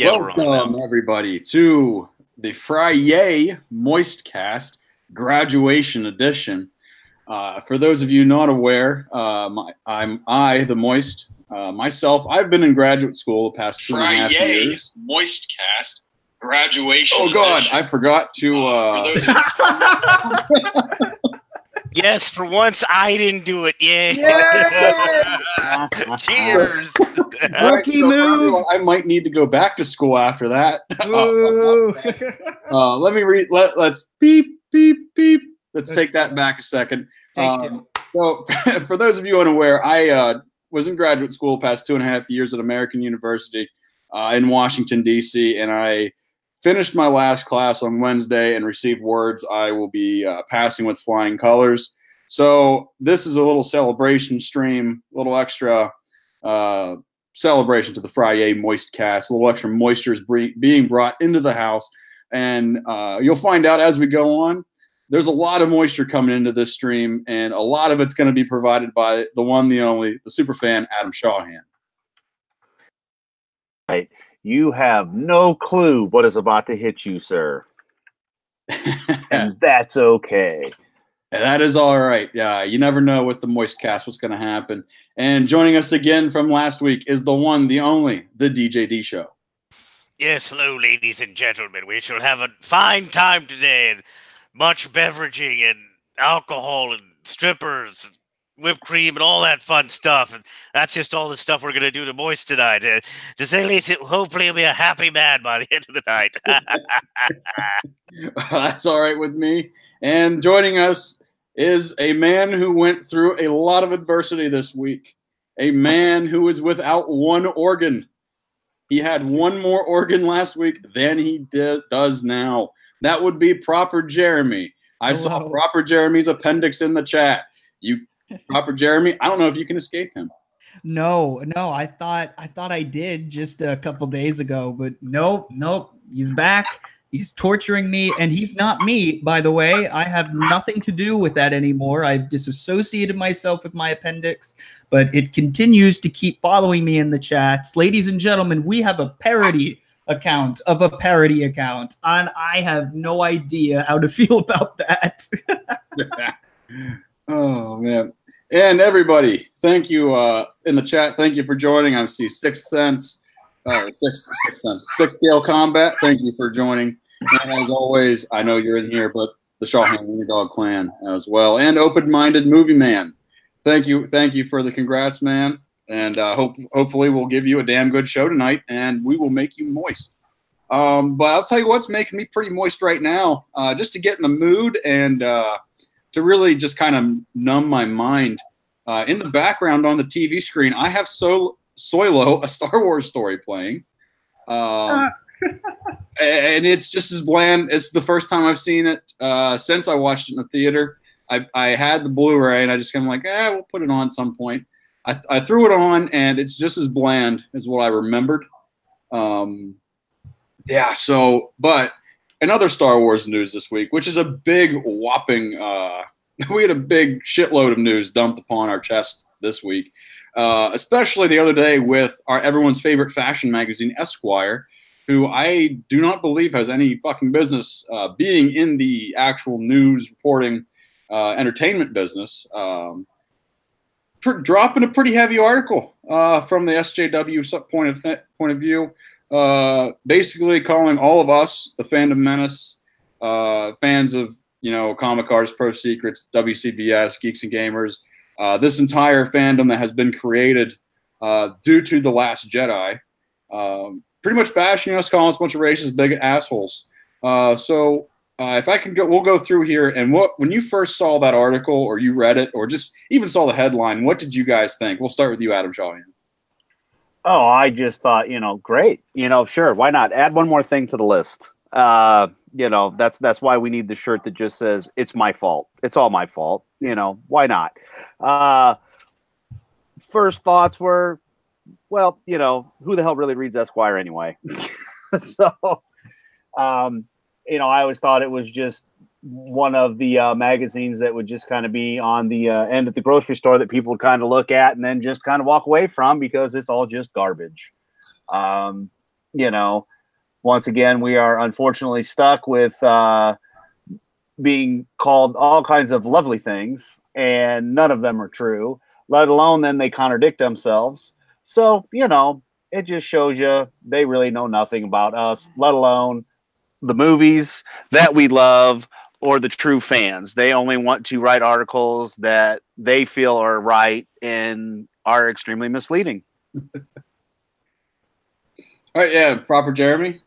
Yeah, we're on now. Welcome, everybody, to the FriYAY Moistcast Graduation Edition. For those of you not aware, I'm the Moist. Myself, I've been in graduate school the past 2.5 years. Moistcast Graduation. Oh God, edition. I forgot to. Yes, for once I didn't do it. Yeah. Cheers. Rookie move. I might need to go back to school after that. Let me read. Let's beep beep beep. Let's take that back a second. So, for those of you unaware, I was in graduate school the past 2.5 years at American University in Washington, D.C., and I finished my last class on Wednesday and received words I will be passing with flying colors. So this is a little celebration stream, a little extra celebration to the FriYAY Moistcast, a little extra moisture is being brought into the house. And you'll find out as we go on, there's a lot of moisture coming into this stream, and a lot of it's going to be provided by the one, the only, the super fan, Adam Shawhan. Right. You have no clue what is about to hit you, sir. And that's okay. And that is all right. Yeah, you never know with the Moistcast what's going to happen. And joining us again from last week is the one, the only, the DJD Show. Yes, hello, ladies and gentlemen. We shall have a fine time today, and much beveraging and alcohol and strippers and whipped cream and all that fun stuff. And that's just all the stuff we're going to do to Moist tonight. To say the least, hopefully he'll be a happy man by the end of the night. That's all right with me. And joining us is a man who went through a lot of adversity this week. A man who is without one organ. He had one more organ last week than he does now. That would be Proper Jeremy. I saw Proper Jeremy's appendix in the chat. Proper Jeremy, I don't know if you can escape him. No, I thought I did just a couple days ago, but nope. He's back. He's torturing me, and he's not me, by the way. I have nothing to do with that anymore. I've disassociated myself with my appendix, but it continues to keep following me in the chats. Ladies and gentlemen, we have a parody account of a parody account, and I have no idea how to feel about that. Oh, man. And everybody, thank you in the chat. Thank you for joining. I see Sixth Scale Combat. Thank you for joining. And as always, I know you're in here, but the Shawhan Wiener Dog Clan as well. And Open-Minded Movie Man. Thank you for the congrats, man. And hopefully we'll give you a damn good show tonight, and we will make you moist. But I'll tell you what's making me pretty moist right now, just to get in the mood and to really just kind of numb my mind. In the background on the TV screen, I have Solo, a Star Wars story playing. And it's just as bland. It's the first time I've seen it since I watched it in the theater. I had the Blu-ray, and I just kind of like, we'll put it on at some point. I threw it on, and it's just as bland as what I remembered. But in other Star Wars news this week, which is a big whopping, we had a big shitload of news dumped upon our chest this week, especially the other day with everyone's favorite fashion magazine, Esquire, who I do not believe has any fucking business being in the actual news reporting entertainment business, dropping a pretty heavy article from the SJW point of view, basically calling all of us, the Fandom Menace, fans of Comic Cards, Pro Secrets, WCBS, Geeks and Gamers, this entire fandom that has been created due to The Last Jedi, pretty much bashing us, calling us a bunch of racist, bigot assholes. So if I can go, we'll go through here. And when you first saw that article, or you read it, or just even saw the headline, what did you guys think? We'll start with you, Adam Shawhan. Oh, I just thought, great. Sure, why not? Add one more thing to the list. That's why we need the shirt that just says, it's my fault. It's all my fault. Why not? First thoughts were, well, who the hell really reads Esquire anyway? So, I always thought it was just one of the magazines that would just kind of be on the end at the grocery store that people would kind of look at and then just kind of walk away from because it's all just garbage. you know, once again, we are unfortunately stuck with being called all kinds of lovely things, and none of them are true, let alone then they contradict themselves. So, you know, it just shows you they really know nothing about us, let alone the movies that we love or the true fans. They only want to write articles that they feel are right and are extremely misleading. All right, yeah, proper Jeremy.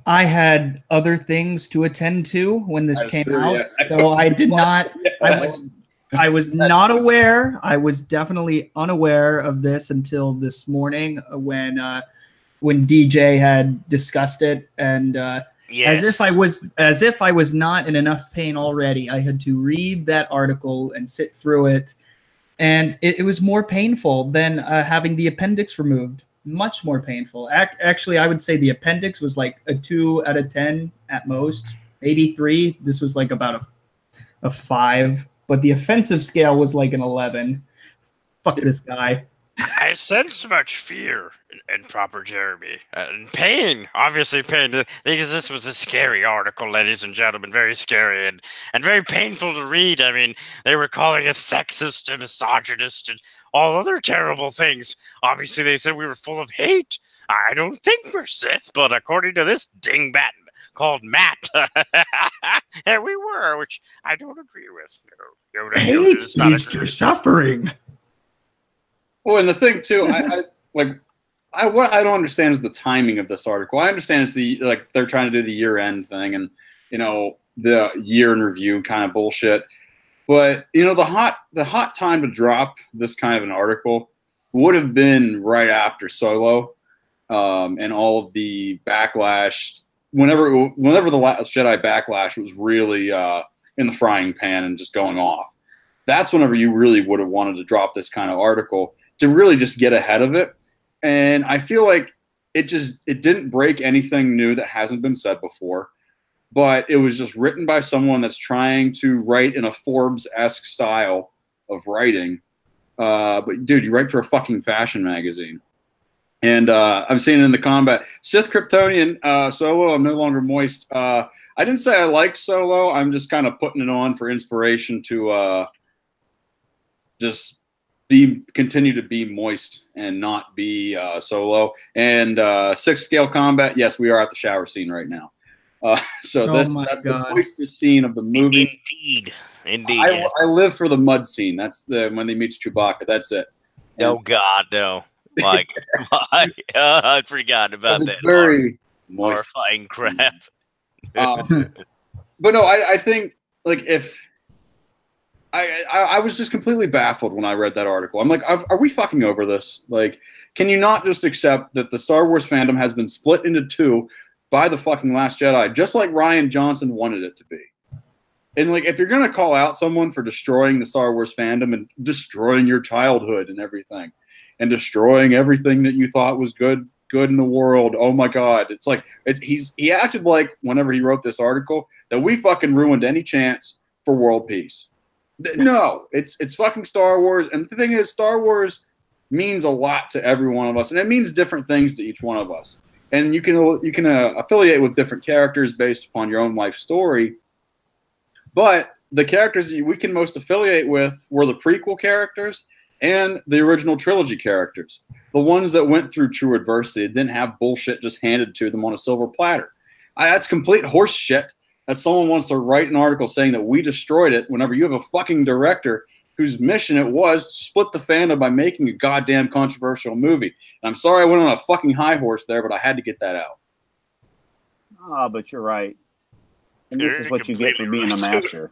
I had other things to attend to when this came out, yeah. so I did not. I was not aware. I was definitely unaware of this until this morning when DJ had discussed it, and Yes. as if I was not in enough pain already, I had to read that article and sit through it, and it was more painful than having the appendix removed. Much more painful. Actually, I would say the appendix was like a 2 out of 10 at most, maybe 3. This was like about a 5, but the offensive scale was like an 11. Fuck this guy. I sense much fear in proper Jeremy. And pain, obviously pain, because this was a scary article, ladies and gentlemen, very scary and very painful to read. I mean, they were calling us sexist and misogynist and all other terrible things. Obviously, they said we were full of hate. I don't think we're Sith, but according to this dingbat called Matt, and we were, which I don't agree with. Hate leads to suffering. Well, and the thing too, what I don't understand is the timing of this article. I understand it's they're trying to do the year-end thing and the year in review kind of bullshit. But the hot time to drop this kind of an article would have been right after Solo, and all of the backlash. Whenever the Last Jedi backlash was really in the frying pan and just going off, that's whenever you really would have wanted to drop this kind of article to really just get ahead of it. And I feel like it didn't break anything new that hasn't been said before, but it was just written by someone that's trying to write in a Forbes-esque style of writing. But dude, you write for a fucking fashion magazine. And I'm seeing it in the combat. Sith Kryptonian, Solo, I'm no longer moist. I didn't say I liked Solo. I'm just kind of putting it on for inspiration to just continue to be moist and not be Solo. And 6th scale combat, yes, we are at the shower scene right now. So that's the moistest scene of the movie. Indeed. I live for the mud scene. That's when they meet Chewbacca. That's it. Oh God, no! Like, I'd forgotten about that. Very horrifying crap. But no, I think like if. I was just completely baffled when I read that article. I'm like, are we fucking over this? Like, can you not just accept that the Star Wars fandom has been split into 2 by the fucking Last Jedi, just like Rian Johnson wanted it to be? And like, if you're gonna call out someone for destroying the Star Wars fandom and destroying your childhood and everything, and destroying everything that you thought was good in the world, oh my God, it's like he acted like whenever he wrote this article that we fucking ruined any chance for world peace. No, it's fucking Star Wars, and the thing is, Star Wars means a lot to every one of us, and it means different things to each one of us. And you can affiliate with different characters based upon your own life story. But the characters we can most affiliate with were the prequel characters and the original trilogy characters, the ones that went through true adversity, didn't have bullshit just handed to them on a silver platter. That's complete horse shit. That someone wants to write an article saying that we destroyed it whenever you have a fucking director whose mission it was to split the fandom by making a goddamn controversial movie. And I'm sorry I went on a fucking high horse there, but I had to get that out. But you're right. And this is what you get for being a master.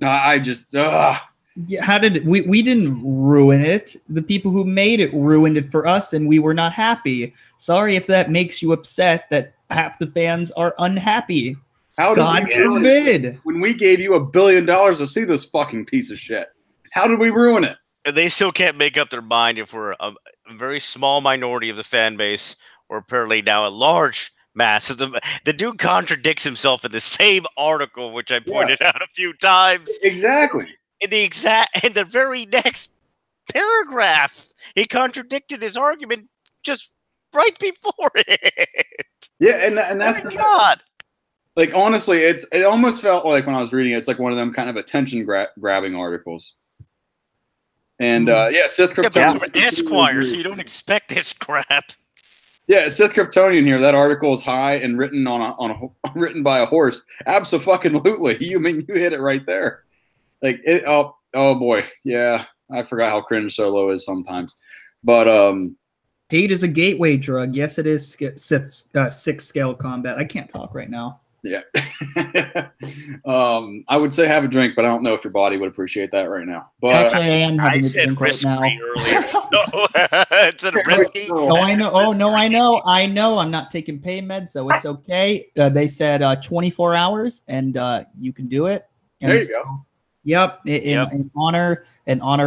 I just, Yeah, how did we didn't ruin it. The people who made it ruined it for us, and we were not happy. Sorry if that makes you upset that half the fans are unhappy. God forbid. When we gave you $1 billion to see this fucking piece of shit, how did we ruin it? They still can't make up their mind if we're a very small minority of the fan base, or apparently now a large mass. The dude contradicts himself in the same article, which I pointed out a few times. Exactly. In the very next paragraph, he contradicted his argument just right before it. Yeah, and that's God. Like honestly, it almost felt like when I was reading it, it's like one of them kind of attention grabbing articles. And yeah, Sith Kryptonian. But it's Esquire, so you don't expect this crap. Yeah, Sith Kryptonian here. That article is high and written written by a horse. Absolutely. You hit it right there. Like it. Oh boy. Yeah, I forgot how cringe Solo is sometimes. But hate is a gateway drug. Yes, it is. Sixth scale combat. I can't talk right now. Yeah. I would say have a drink, but I don't know if your body would appreciate that right now. But actually, I am having a drink right now. No, it's a risky. No, I know. Oh no, I know. I'm not taking pain meds, so it's okay. They said 24 hours, and you can do it. And there you go. Yep. In honor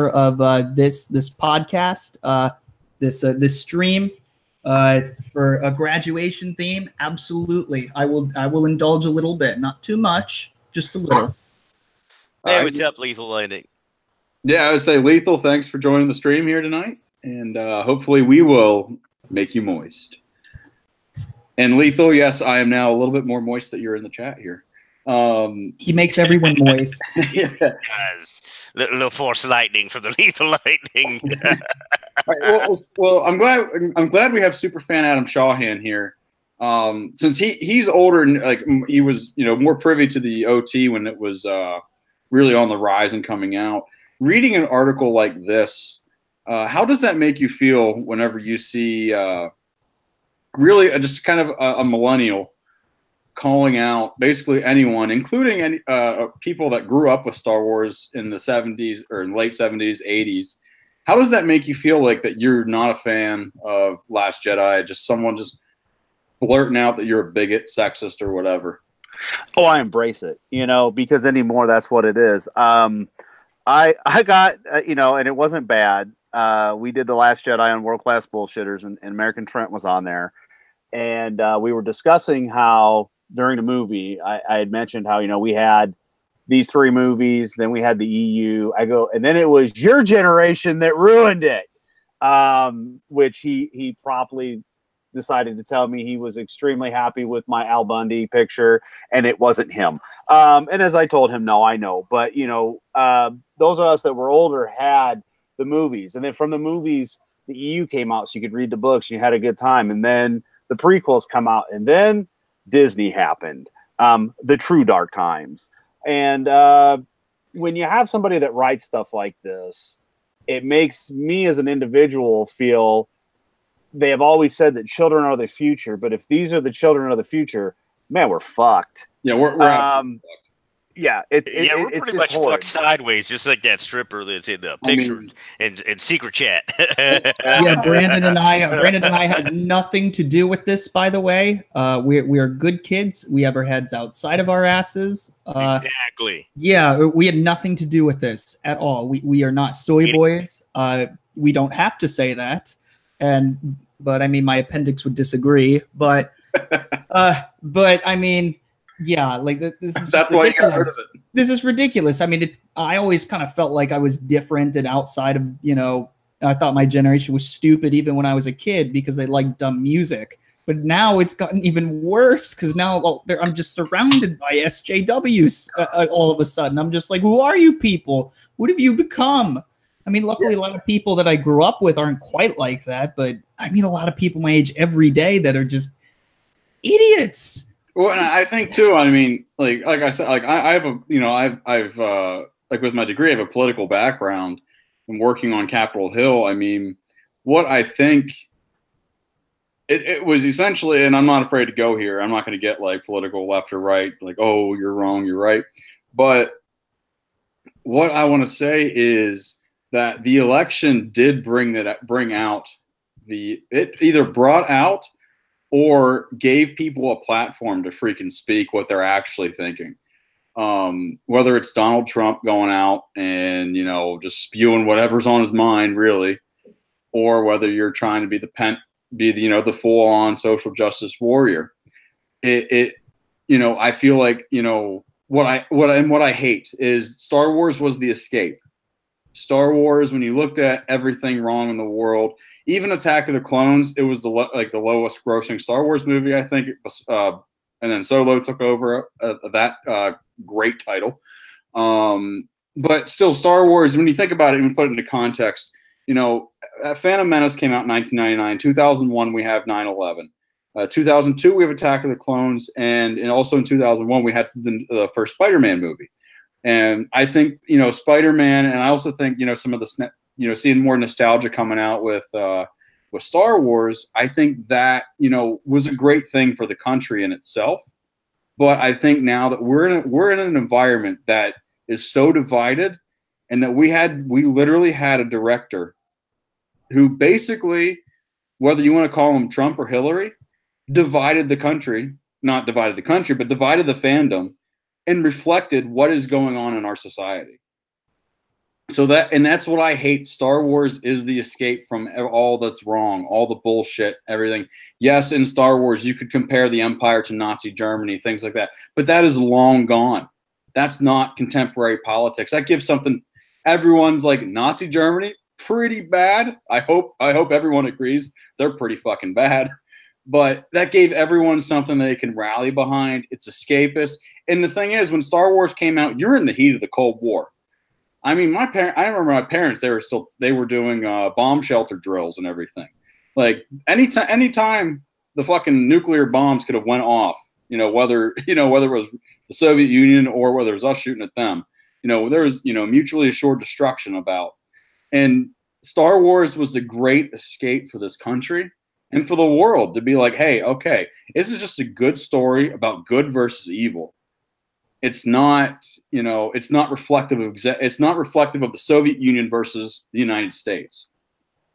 of this podcast, this stream. For a graduation theme, absolutely. I will indulge a little bit, not too much, just a little. Hey, what's up, Lethal Lightning? Yeah, I would say Lethal, thanks for joining the stream here tonight, and hopefully we will make you moist. And Lethal, yes, I am now a little bit more moist that you're in the chat here. He makes everyone moist. Yeah. Little force lightning from the Lethal Lightning. Right, well, I'm glad we have superfan Adam Shawhan here, since he's older and like he was more privy to the OT when it was really on the rise and coming out. Reading an article like this, how does that make you feel whenever you see really just kind of a millennial calling out basically anyone, including any people that grew up with Star Wars in the 70s or in late 70s, 80s? How does that make you feel, like that you're not a fan of Last Jedi, just someone just blurting out that you're a bigot, sexist, or whatever? Oh, I embrace it, because anymore that's what it is. I got, and it wasn't bad. We did The Last Jedi on World Class Bullshitters, and American Trent was on there. And we were discussing how during the movie, I had mentioned how, we had these 3 movies, then we had the EU. And then it was your generation that ruined it, which he promptly decided to tell me he was extremely happy with my Al Bundy picture, and it wasn't him. And as I told him, no, I know. But, those of us that were older had the movies. And then from the movies, the EU came out so you could read the books and you had a good time. And then the prequels come out, and then Disney happened, the true dark times. And when you have somebody that writes stuff like this, it makes me as an individual feel they have always said that children are the future. But if these are the children of the future, man, we're fucked. Yeah, we're fucked. Yeah, we're pretty much fucked sideways, just like that stripper that's in the picture in secret chat. Yeah, Brandon and I had nothing to do with this, by the way. We are good kids. We have our heads outside of our asses. Exactly. Yeah, we had nothing to do with this at all. We are not soy boys. We don't have to say that. But I mean, my appendix would disagree. But I mean. Yeah, like this is that's why you got rid of it. This is ridiculous. I mean, I always kind of felt like I was different and outside of, I thought my generation was stupid even when I was a kid because they liked dumb music. But now it's gotten even worse because now I'm just surrounded by SJWs all of a sudden. I'm just like, who are you people? What have you become? I mean, luckily, a lot of people that I grew up with aren't quite like that. But I mean, a lot of people my age every day that are just idiots. Well, and I think too. I mean, like I said, like I have a, I've like with my degree, I have a political background and working on Capitol Hill. I mean, what I think it was essentially, and I'm not afraid to go here. I'm not going to get like political left or right, like, oh, you're wrong, you're right. But what I want to say is that the election did bring out it either brought out or gave people a platform to freaking speak what they're actually thinking. Whether it's Donald Trump going out and, just spewing whatever's on his mind, really, or whether you're trying to be the full-on social justice warrior. I feel like, what I hate is Star Wars was the escape. Star Wars, when you looked at everything wrong in the world, even Attack of the Clones, it was the lowest grossing Star Wars movie, I think. It was, and then Solo took over that great title. But still, Star Wars, when you think about it and put it into context, Phantom Menace came out in 1999. 2001, we have 9/11. 2002, we have Attack of the Clones, and also in 2001, we had the first Spider-Man movie. And I think, Spider-Man, and I also think, some of the, seeing more nostalgia coming out with Star Wars, I think that, was a great thing for the country in itself. But I think now that we're in an environment that is so divided, and that we literally had a director who basically, whether you want to call him Trump or Hillary, divided the country, not divided the country, but divided the fandom and reflected what is going on in our society. So that's what I hate. Star Wars is the escape from all that's wrong, all the bullshit, everything. Yes, in Star Wars, you could compare the Empire to Nazi Germany, things like that, but that is long gone. That's not contemporary politics. That gives something. Everyone's like, Nazi Germany, pretty bad. I hope everyone agrees they're pretty fucking bad. But that gave everyone something they can rally behind. It's escapist. And the thing is, when Star Wars came out, you're in the heat of the Cold War. I mean, I remember my parents, they were doing bomb shelter drills and everything. Like anytime the fucking nuclear bombs could have went off, whether it was the Soviet Union or whether it was us shooting at them, there was, mutually assured destruction about. And Star Wars was a great escape for this country and for the world to be like, hey, okay, this is just a good story about good versus evil. It's not, it's not reflective of the Soviet Union versus the United States.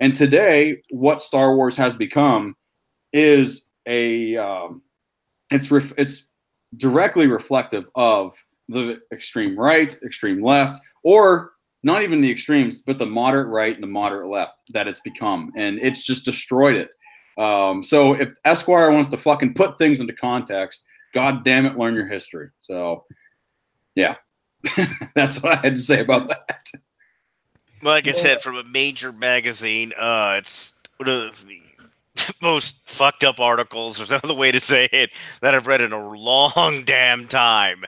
And today, what Star Wars has become is it's directly reflective of the extreme right, extreme left, or not even the extremes, but the moderate right and the moderate left that it's become, and it's just destroyed it. So if Esquire wants to fucking put things into context, God damn it, learn your history. So, yeah, that's what I had to say about that. Like I said, from a major magazine, it's one of the most fucked up articles, or another way to say it, that I've read in a long damn time.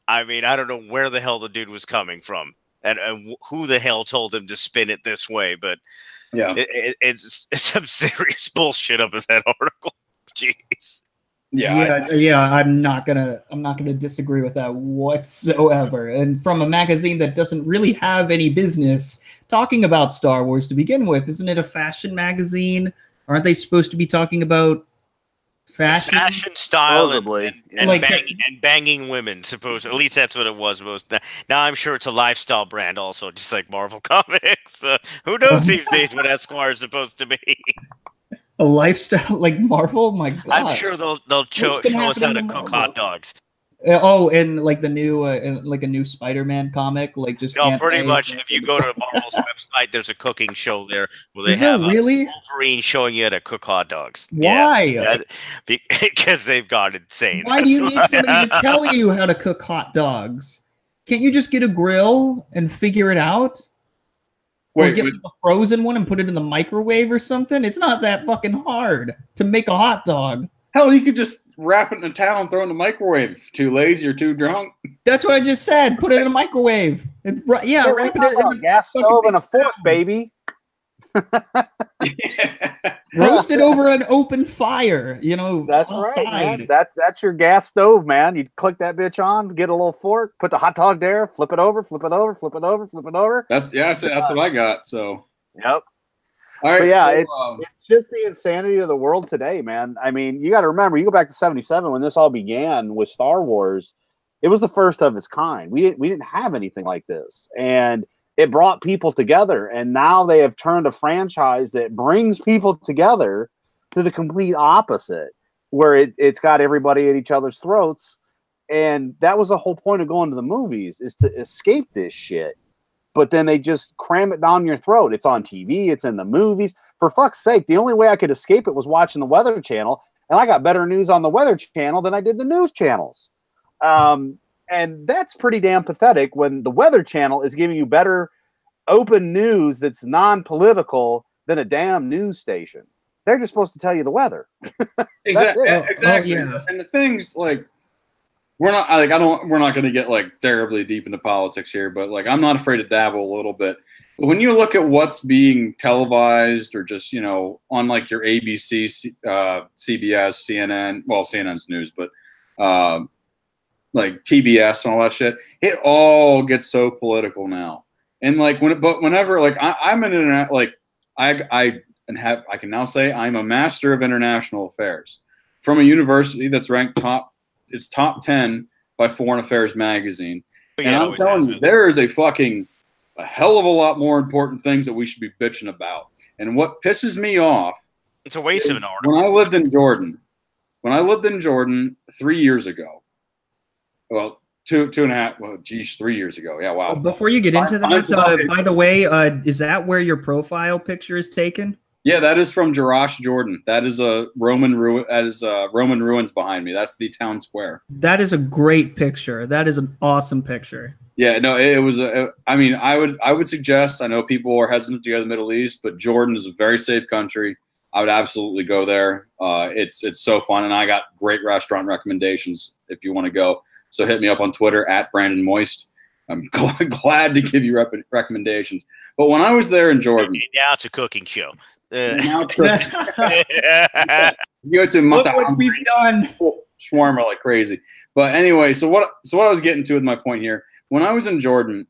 I mean, I don't know where the hell the dude was coming from, and who the hell told him to spin it this way, but yeah, it's some serious bullshit up in that article. Jeez. Yeah. I'm not gonna disagree with that whatsoever. And from a magazine that doesn't really have any business talking about Star Wars to begin with, isn't it a fashion magazine? Aren't they supposed to be talking about fashion style, and banging women? Suppose, at least that's what it was. Now I'm sure it's a lifestyle brand, also, just like Marvel Comics. Who knows these days what Esquire is supposed to be? A lifestyle like Marvel? My God, I'm sure they'll show us how to cook hot dogs. Oh, and like the new, like a new Spider-Man comic, like just pretty much. If you go to Marvel's website, there's a cooking show there where they have Wolverine showing you how to cook hot dogs. Why? Yeah, because they've gone insane. Why do you need somebody to tell you how to cook hot dogs? Can't you just get a grill and figure it out? Or get a frozen one and put it in the microwave or something? It's not that fucking hard to make a hot dog. Hell, you could just wrap it in a towel and throw it in the microwave. Too lazy or too drunk? That's what I just said. Put it in a microwave. Wrap it in a gas stove and a fork, baby. Roast it over an open fire. That's outside. Right, man. That's your gas stove, man. You click that bitch on, get a little fork, put the hot dog there, flip it over, flip it over, flip it over, flip it over. That's what I got. So yep. All right, but yeah, it's just the insanity of the world today, man. I mean, you got to remember, you go back to '77 when this all began with Star Wars. It was the first of its kind. We didn't have anything like this, and it brought people together. And now they have turned a franchise that brings people together to the complete opposite, where it's got everybody at each other's throats. And that was the whole point of going to the movies, is to escape this shit. But then they just cram it down your throat. It's on TV. It's in the movies. For fuck's sake, the only way I could escape it was watching the Weather Channel. And I got better news on the Weather Channel than I did the news channels. And that's pretty damn pathetic when the Weather Channel is giving you better open news that's non-political than a damn news station. They're just supposed to tell you the weather. Exactly. That's it. Exactly. Oh, yeah. And the things like we're not like we're not going to get like terribly deep into politics here, but like I'm not afraid to dabble a little bit. But when you look at what's being televised or just, you know, on like your ABC, CBS, CNN, well, CNN's news, but like TBS and all that shit, it all gets so political now. And like whenever like I'm an internet, like I can now say I'm a master of international affairs from a university that's ranked top 10 by Foreign Affairs magazine. Yeah, and I'm telling you, there is a hell of a lot more important things that we should be bitching about. And what pisses me off, it's a waste of an article. When I lived in Jordan 3 years ago, well, two and a half, well, geez, 3 years ago. Yeah, wow. Before you get into that, by the way, is that where your profile picture is taken? Yeah, that is from Jerash, Jordan. That is a Roman ruin. That is Roman ruins behind me. That's the town square. That is a great picture. That is an awesome picture. Yeah, no, it was. I mean, I would suggest. I know people are hesitant to go to the Middle East, but Jordan is a very safe country. I would absolutely go there. It's so fun, and I got great restaurant recommendations if you want to go. So hit me up on Twitter at Brandon Moist. I'm glad to give you recommendations. But when I was there in Jordan, now it's a cooking show. Now it's cooking. You go to Look what we've done. Shawarma like crazy. But anyway, so what I was getting to with my point here, when I was in Jordan,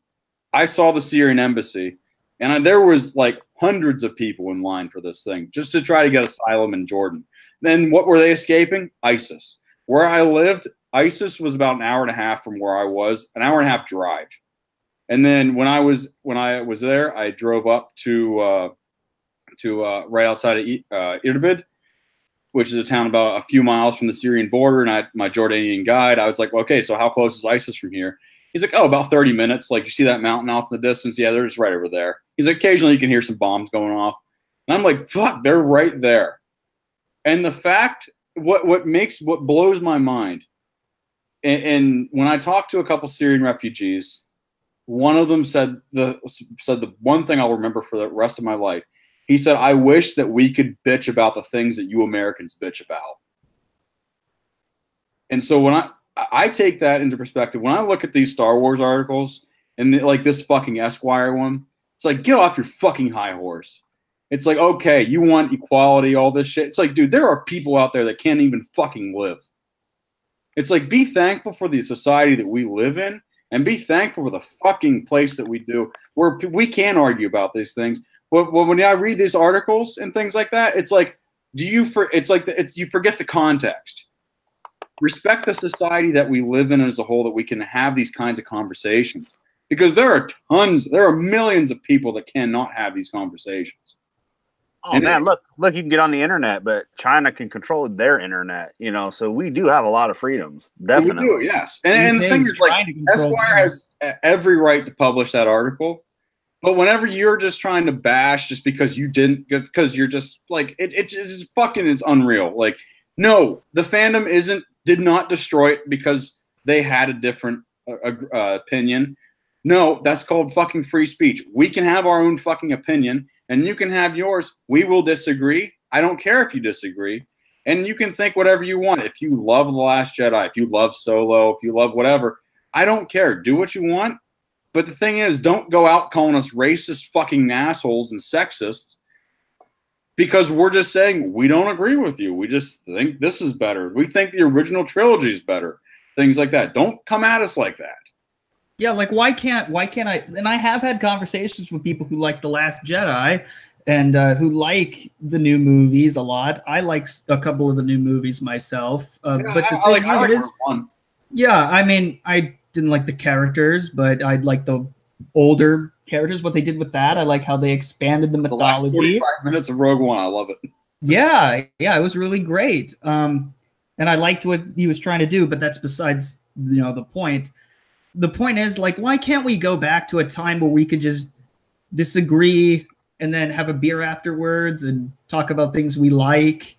I saw the Syrian embassy, and there was like hundreds of people in line for this thing just to try to get asylum in Jordan. Then what were they escaping? ISIS. Where I lived, ISIS was about an hour and a half from where I was, an hour and a half drive. And then when I was there, I drove up to right outside of Irbid, which is a town about a few miles from the Syrian border. And my Jordanian guide, I was like, well, okay, so how close is ISIS from here? He's like, oh, about 30 minutes. Like, you see that mountain off in the distance? Yeah, they're just right over there. He's like, occasionally you can hear some bombs going off. And I'm like, fuck, they're right there. And the fact, what blows my mind, and when I talked to a couple Syrian refugees, one of them said the one thing I'll remember for the rest of my life. He said, I wish that we could bitch about the things that you Americans bitch about. And so when I take that into perspective, when I look at these Star Wars articles and like this fucking Esquire one, it's like, get off your fucking high horse. It's like, okay, you want equality, all this shit. It's like, dude, there are people out there that can't even fucking live. It's like, be thankful for the society that we live in and be thankful for the fucking place that we do, where we can argue about these things. But when I read these articles and things like that, it's like, you forget the context. Respect the society that we live in as a whole, that we can have these kinds of conversations. Because there are millions of people that cannot have these conversations. Oh, and man, look, you can get on the internet, but China can control their internet, you know, so we do have a lot of freedoms. Definitely. We do, yes. And the thing is, like, Esquire has every right to publish that article. But whenever you're just trying to bash just because you didn't, because you're just like, it's fucking, it's unreal. Like, no, the fandom did not destroy it because they had a different opinion. No, that's called fucking free speech. We can have our own fucking opinion, and you can have yours. We will disagree. I don't care if you disagree. And you can think whatever you want. If you love The Last Jedi, if you love Solo, if you love whatever, I don't care. Do what you want. But the thing is, don't go out calling us racist fucking assholes and sexists because we're just saying we don't agree with you. We just think this is better. We think the original trilogy is better. Things like that. Don't come at us like that. Yeah, like why can't I? And I have had conversations with people who like The Last Jedi and who like the new movies a lot. I like a couple of the new movies myself. But the thing is, yeah, I mean, I didn't like the characters, but I like the older characters. What they did with that, I like how they expanded the mythology. The last 45 minutes of Rogue One, I love it. Yeah, it was really great. And I liked what he was trying to do, but that's besides the point. The point is, like, why can't we go back to a time where we could just disagree and then have a beer afterwards and talk about things we like,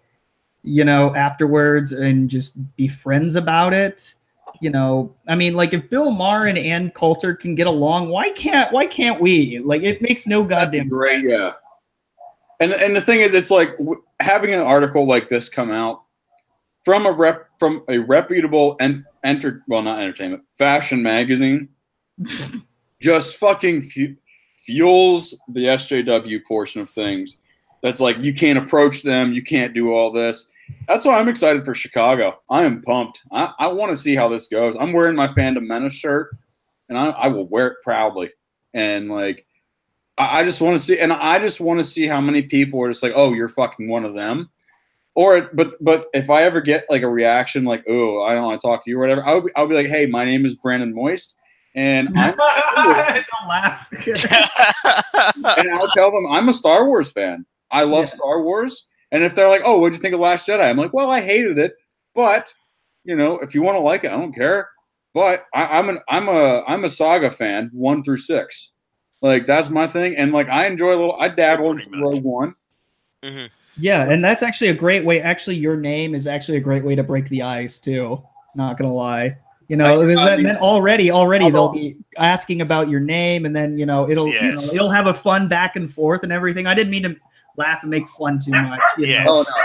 afterwards and just be friends about it? I mean, like, if Bill Maher and Ann Coulter can get along, why can't we? Like, it makes no goddamn great, yeah. And the thing is, it's like having an article like this come out from a reputable not entertainment, fashion magazine, just fucking fuels the SJW portion of things. That's like, you can't approach them, you can't do all this. That's why I'm excited for Chicago. I am pumped. I want to see how this goes. I'm wearing my Fandom Menace shirt, and I will wear it proudly. And like, I just want to see, and I just want to see how many people are just like, oh, you're fucking one of them. Or, but if I ever get like a reaction like, oh, I don't want to talk to you or whatever, I'll be like, hey, my name is Brandon Moist, and Don't laugh. and I'll tell them I'm a Star Wars fan. I love Star Wars. And if they're like, oh, what'd you think of Last Jedi? I'm like, well, I hated it, but if you want to like it, I don't care. But I'm a saga fan, 1 through 6. Like, that's my thing. And like, I dabble into Rogue One. Mm-hmm. Yeah, and that's actually a great way. Actually, your name is actually a great way to break the ice too. Not gonna lie. Then already they'll be asking about your name, and then it'll have a fun back and forth and everything. I didn't mean to laugh and make fun too much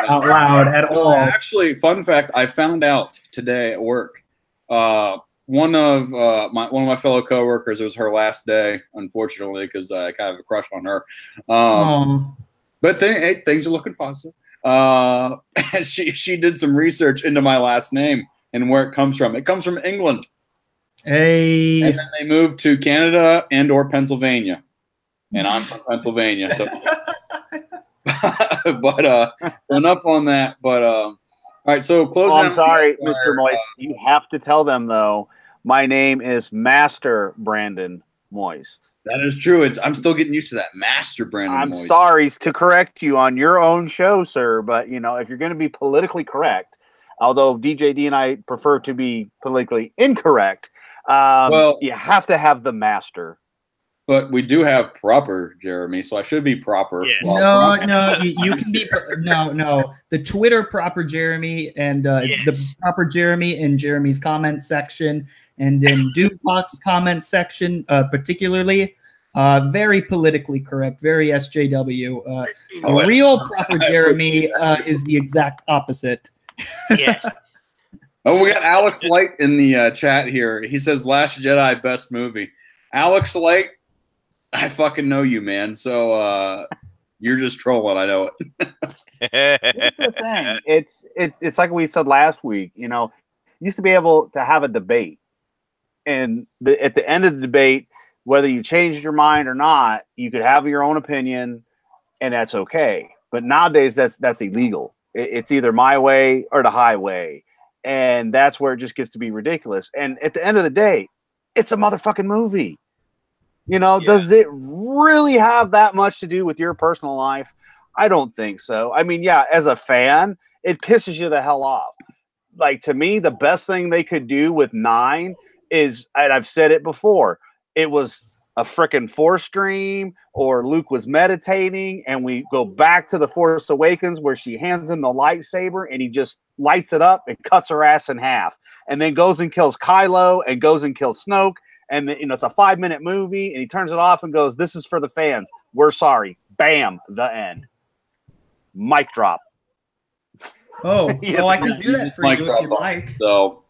out loud at all. Actually, fun fact, I found out today at work. One of my fellow coworkers, it was her last day, unfortunately, because I kind of have a crush on her. But things are looking positive. And she did some research into my last name and where it comes from. It comes from England. Hey. And then they moved to Canada and/or Pennsylvania. And I'm from Pennsylvania. So but enough on that. But all right, so closing. I'm sorry, Mr. Moist. You have to tell them though, my name is Master Brandon Moist. That is true. I'm still getting used to that, Master Brandon Moist. I'm sorry to correct you on your own show, sir, but if you're going to be politically correct, although DJD and I prefer to be politically incorrect, you have to have the master. But we do have proper Jeremy, so I should be proper. Yeah. No, you can be no. The Twitter proper Jeremy and the proper Jeremy in Jeremy's comment section. And in Dupac's comment section, particularly, very politically correct, very SJW. Real proper Jeremy is the exact opposite. Yes. Oh, we got Alex Light in the chat here. He says, Last Jedi, best movie. Alex Light, I fucking know you, man. So you're just trolling. I know it. Here's the thing. It's like we said last week. You used to be able to have a debate. And at the end of the debate, whether you changed your mind or not, you could have your own opinion, and that's okay. But nowadays, that's illegal. It's either my way or the highway, and that's where it just gets to be ridiculous. And at the end of the day, it's a motherfucking movie. Does it really have that much to do with your personal life? I don't think so. I mean, yeah, as a fan, it pisses you the hell off. Like, to me, the best thing they could do with 9 is, and I've said it before, it was a freaking Force dream, or Luke was meditating, and we go back to the Force Awakens where she hands him the lightsaber and he just lights it up and cuts her ass in half, and then goes and kills Kylo and goes and kills Snoke, and it's a 5-minute movie, and he turns it off and goes, "This is for the fans. We're sorry." Bam, the end. Mic drop. Oh, I can do that for you if you like. So.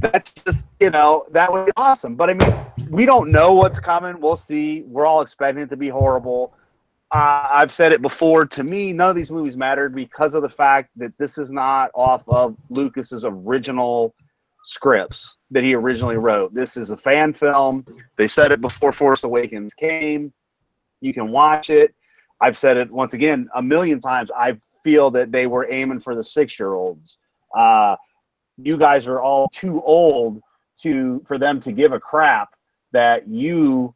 That's just, that would be awesome. But I mean, we don't know what's coming. We'll see. We're all expecting it to be horrible. I've said it before. To me, none of these movies mattered because of the fact that this is not off of Lucas's original scripts that he originally wrote. This is a fan film. They said it before Force Awakens came. You can watch it. I've said it once again a million times. I feel that they were aiming for the 6-year-olds. You guys are all too old for them to give a crap that you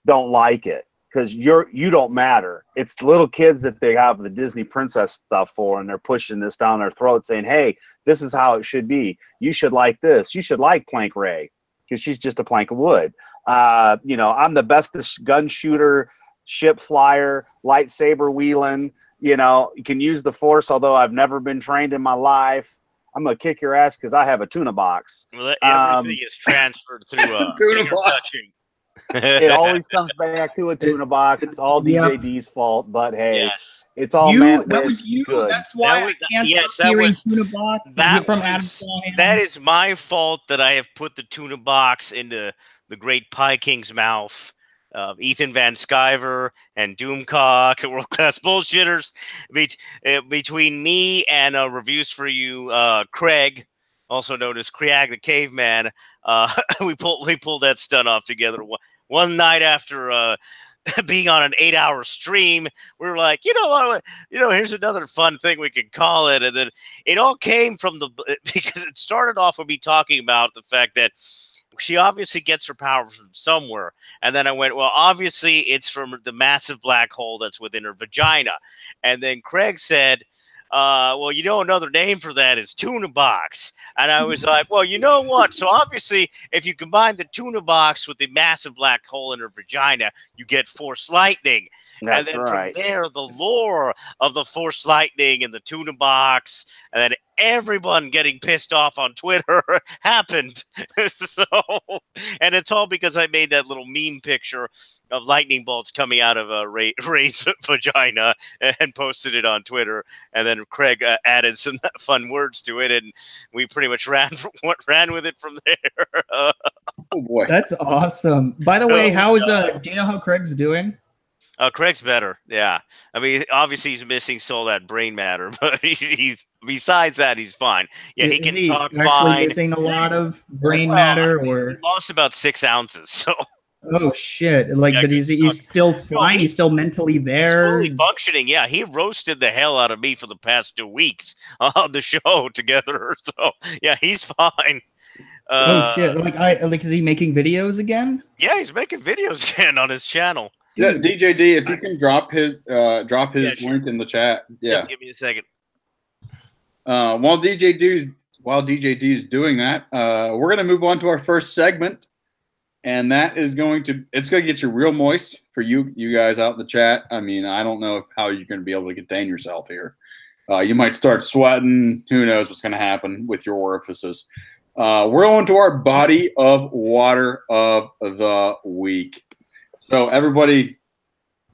don't like it, because you don't matter. It's the little kids that they have the Disney princess stuff for, and they're pushing this down their throat saying, hey, this is how it should be. You should like this. You should like Plank Ray, because she's just a plank of wood. I'm the bestest gun shooter, ship flyer, lightsaber wheeling. You can use the Force, although I've never been trained in my life. I'm gonna kick your ass because I have a tuna box. Well, everything is transferred through tuna box. touching. It always comes back to a tuna box. It's all DJD's fault, but hey, Yes. it's all That was you. good. That's why I can't stop hearing tuna box from Adam Callahan. That is my fault that I have put the tuna box into the great Pie King's mouth. Ethan Van Sciver and Doomcock, World Class Bullshitters. Between me and Reviews for You, Craig, also known as Kriag the Caveman, we pulled that stunt off together one night after being on an 8-hour stream. We were like, you know what, here's another fun thing we could call it. And then it all came from because it started off with me talking about the fact that she obviously gets her power from somewhere. And then I went, well, obviously it's from the massive black hole that's within her vagina. And then Craig said, well, another name for that is tuna box. And I was like, well, you know what? So obviously, if you combine the tuna box with the massive black hole in her vagina, you get Force Lightning. That's and then right. From there, the lore of the Force Lightning and the tuna box, and then everyone getting pissed off on Twitter happened. And it's all because I made that little meme picture of lightning bolts coming out of Ray's vagina and posted it on Twitter. And then Craig added some fun words to it, and we pretty much ran with it from there. Oh boy, that's awesome. By the way, do you know how Craig's doing? Craig's better. Yeah. I mean, obviously he's missing some of that brain matter, but he's besides that, he's fine. Yeah, he can talk fine. Actually missing a lot of brain matter, or he lost about 6 ounces. So. Oh shit! But he's still fine. He's still mentally there. He's fully functioning. Yeah, he roasted the hell out of me for the past 2 weeks on the show together. So yeah, he's fine. Oh shit! Is he making videos again? Yeah, he's making videos again on his channel. Yeah, DJD, if you can drop his link in the chat. Yeah. Give me a second. While DJD is doing that, we're gonna move on to our first segment, and that is going to get you real moist for you guys out in the chat. I mean, I don't know how you're gonna be able to contain yourself here. You might start sweating. Who knows what's gonna happen with your orifices? We're on to our body of water of the week. So everybody,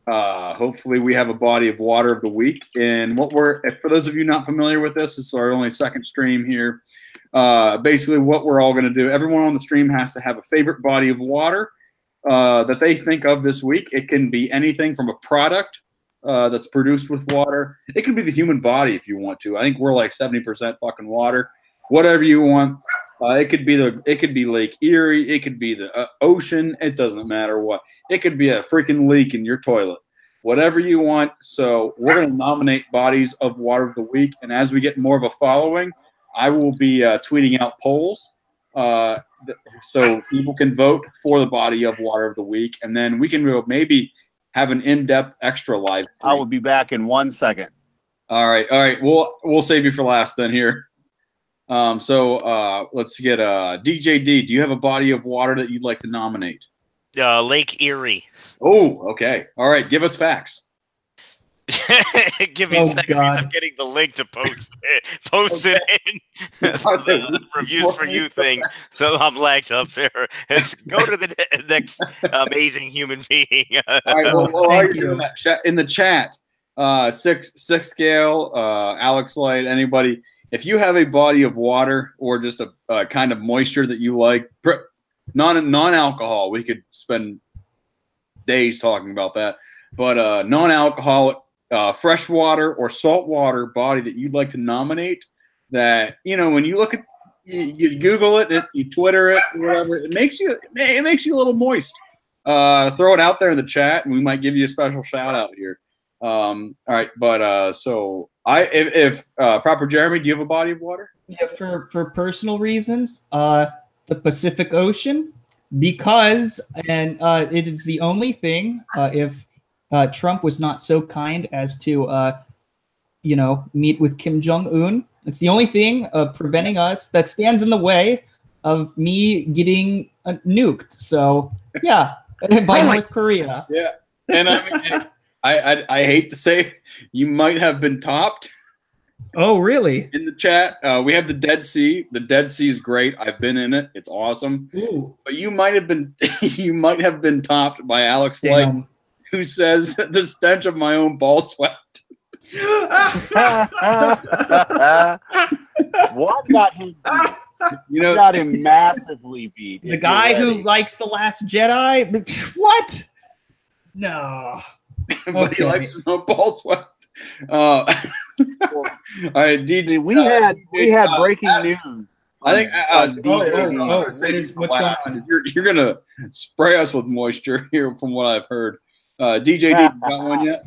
hopefully we have a body of water of the week. And for those of you not familiar with this is our only second stream here. Basically what we're all going to do, everyone on the stream has to have a favorite body of water that they think of this week. It can be anything from a product that's produced with water. It could be the human body if you want to. I think we're like 70% fucking water. Whatever you want. It could be Lake Erie. It could be the ocean. It doesn't matter what. It could be a freaking leak in your toilet. Whatever you want. So we're going to nominate bodies of water of the week. And as we get more of a following, I will be tweeting out polls so people can vote for the body of water of the week. And then we can maybe have an in-depth extra live stream. I will be back in 1 second. All right. We'll save you for last then here. So let's get DJD. Do you have a body of water that you'd like to nominate? Lake Erie. Oh, okay. All right. Give us facts. Give me a second. I'm getting the link to post it in Reviews for You thing. So I'm lagged up there. Let's go to the next amazing human being. All right. Well, while you're doing that, in the chat, six scale, Alex Light, anybody. If you have a body of water or just a kind of moisture that you like, non-alcohol, we could spend days talking about that. But non-alcoholic, freshwater or saltwater body that you'd like to nominate, that when you look at, you Google it, you Twitter it, whatever, it makes you a little moist. Throw it out there in the chat, and we might give you a special shout out here. All right, but so. If Proper Jeremy, do you have a body of water? Yeah, for personal reasons, the Pacific Ocean, because it is the only thing. If Trump was not so kind as to meet with Kim Jong-un, it's the only thing preventing us that stands in the way of me getting nuked. So yeah, by North Korea. Yeah, and I hate to say, you might have been topped. Oh, really? In the chat, we have the Dead Sea. The Dead Sea is great. I've been in it. It's awesome. Ooh. But you might have been topped by Alex Light, Damn. who says the stench of my own ball sweat. What got him beat? You know, Got him massively beat. The guy who likes The Last Jedi? What? No. but he likes his own ball sweat. All right, DJ. We had breaking news. I think what's going on? You're gonna spray us with moisture here, from what I've heard. DJ, you got one yet?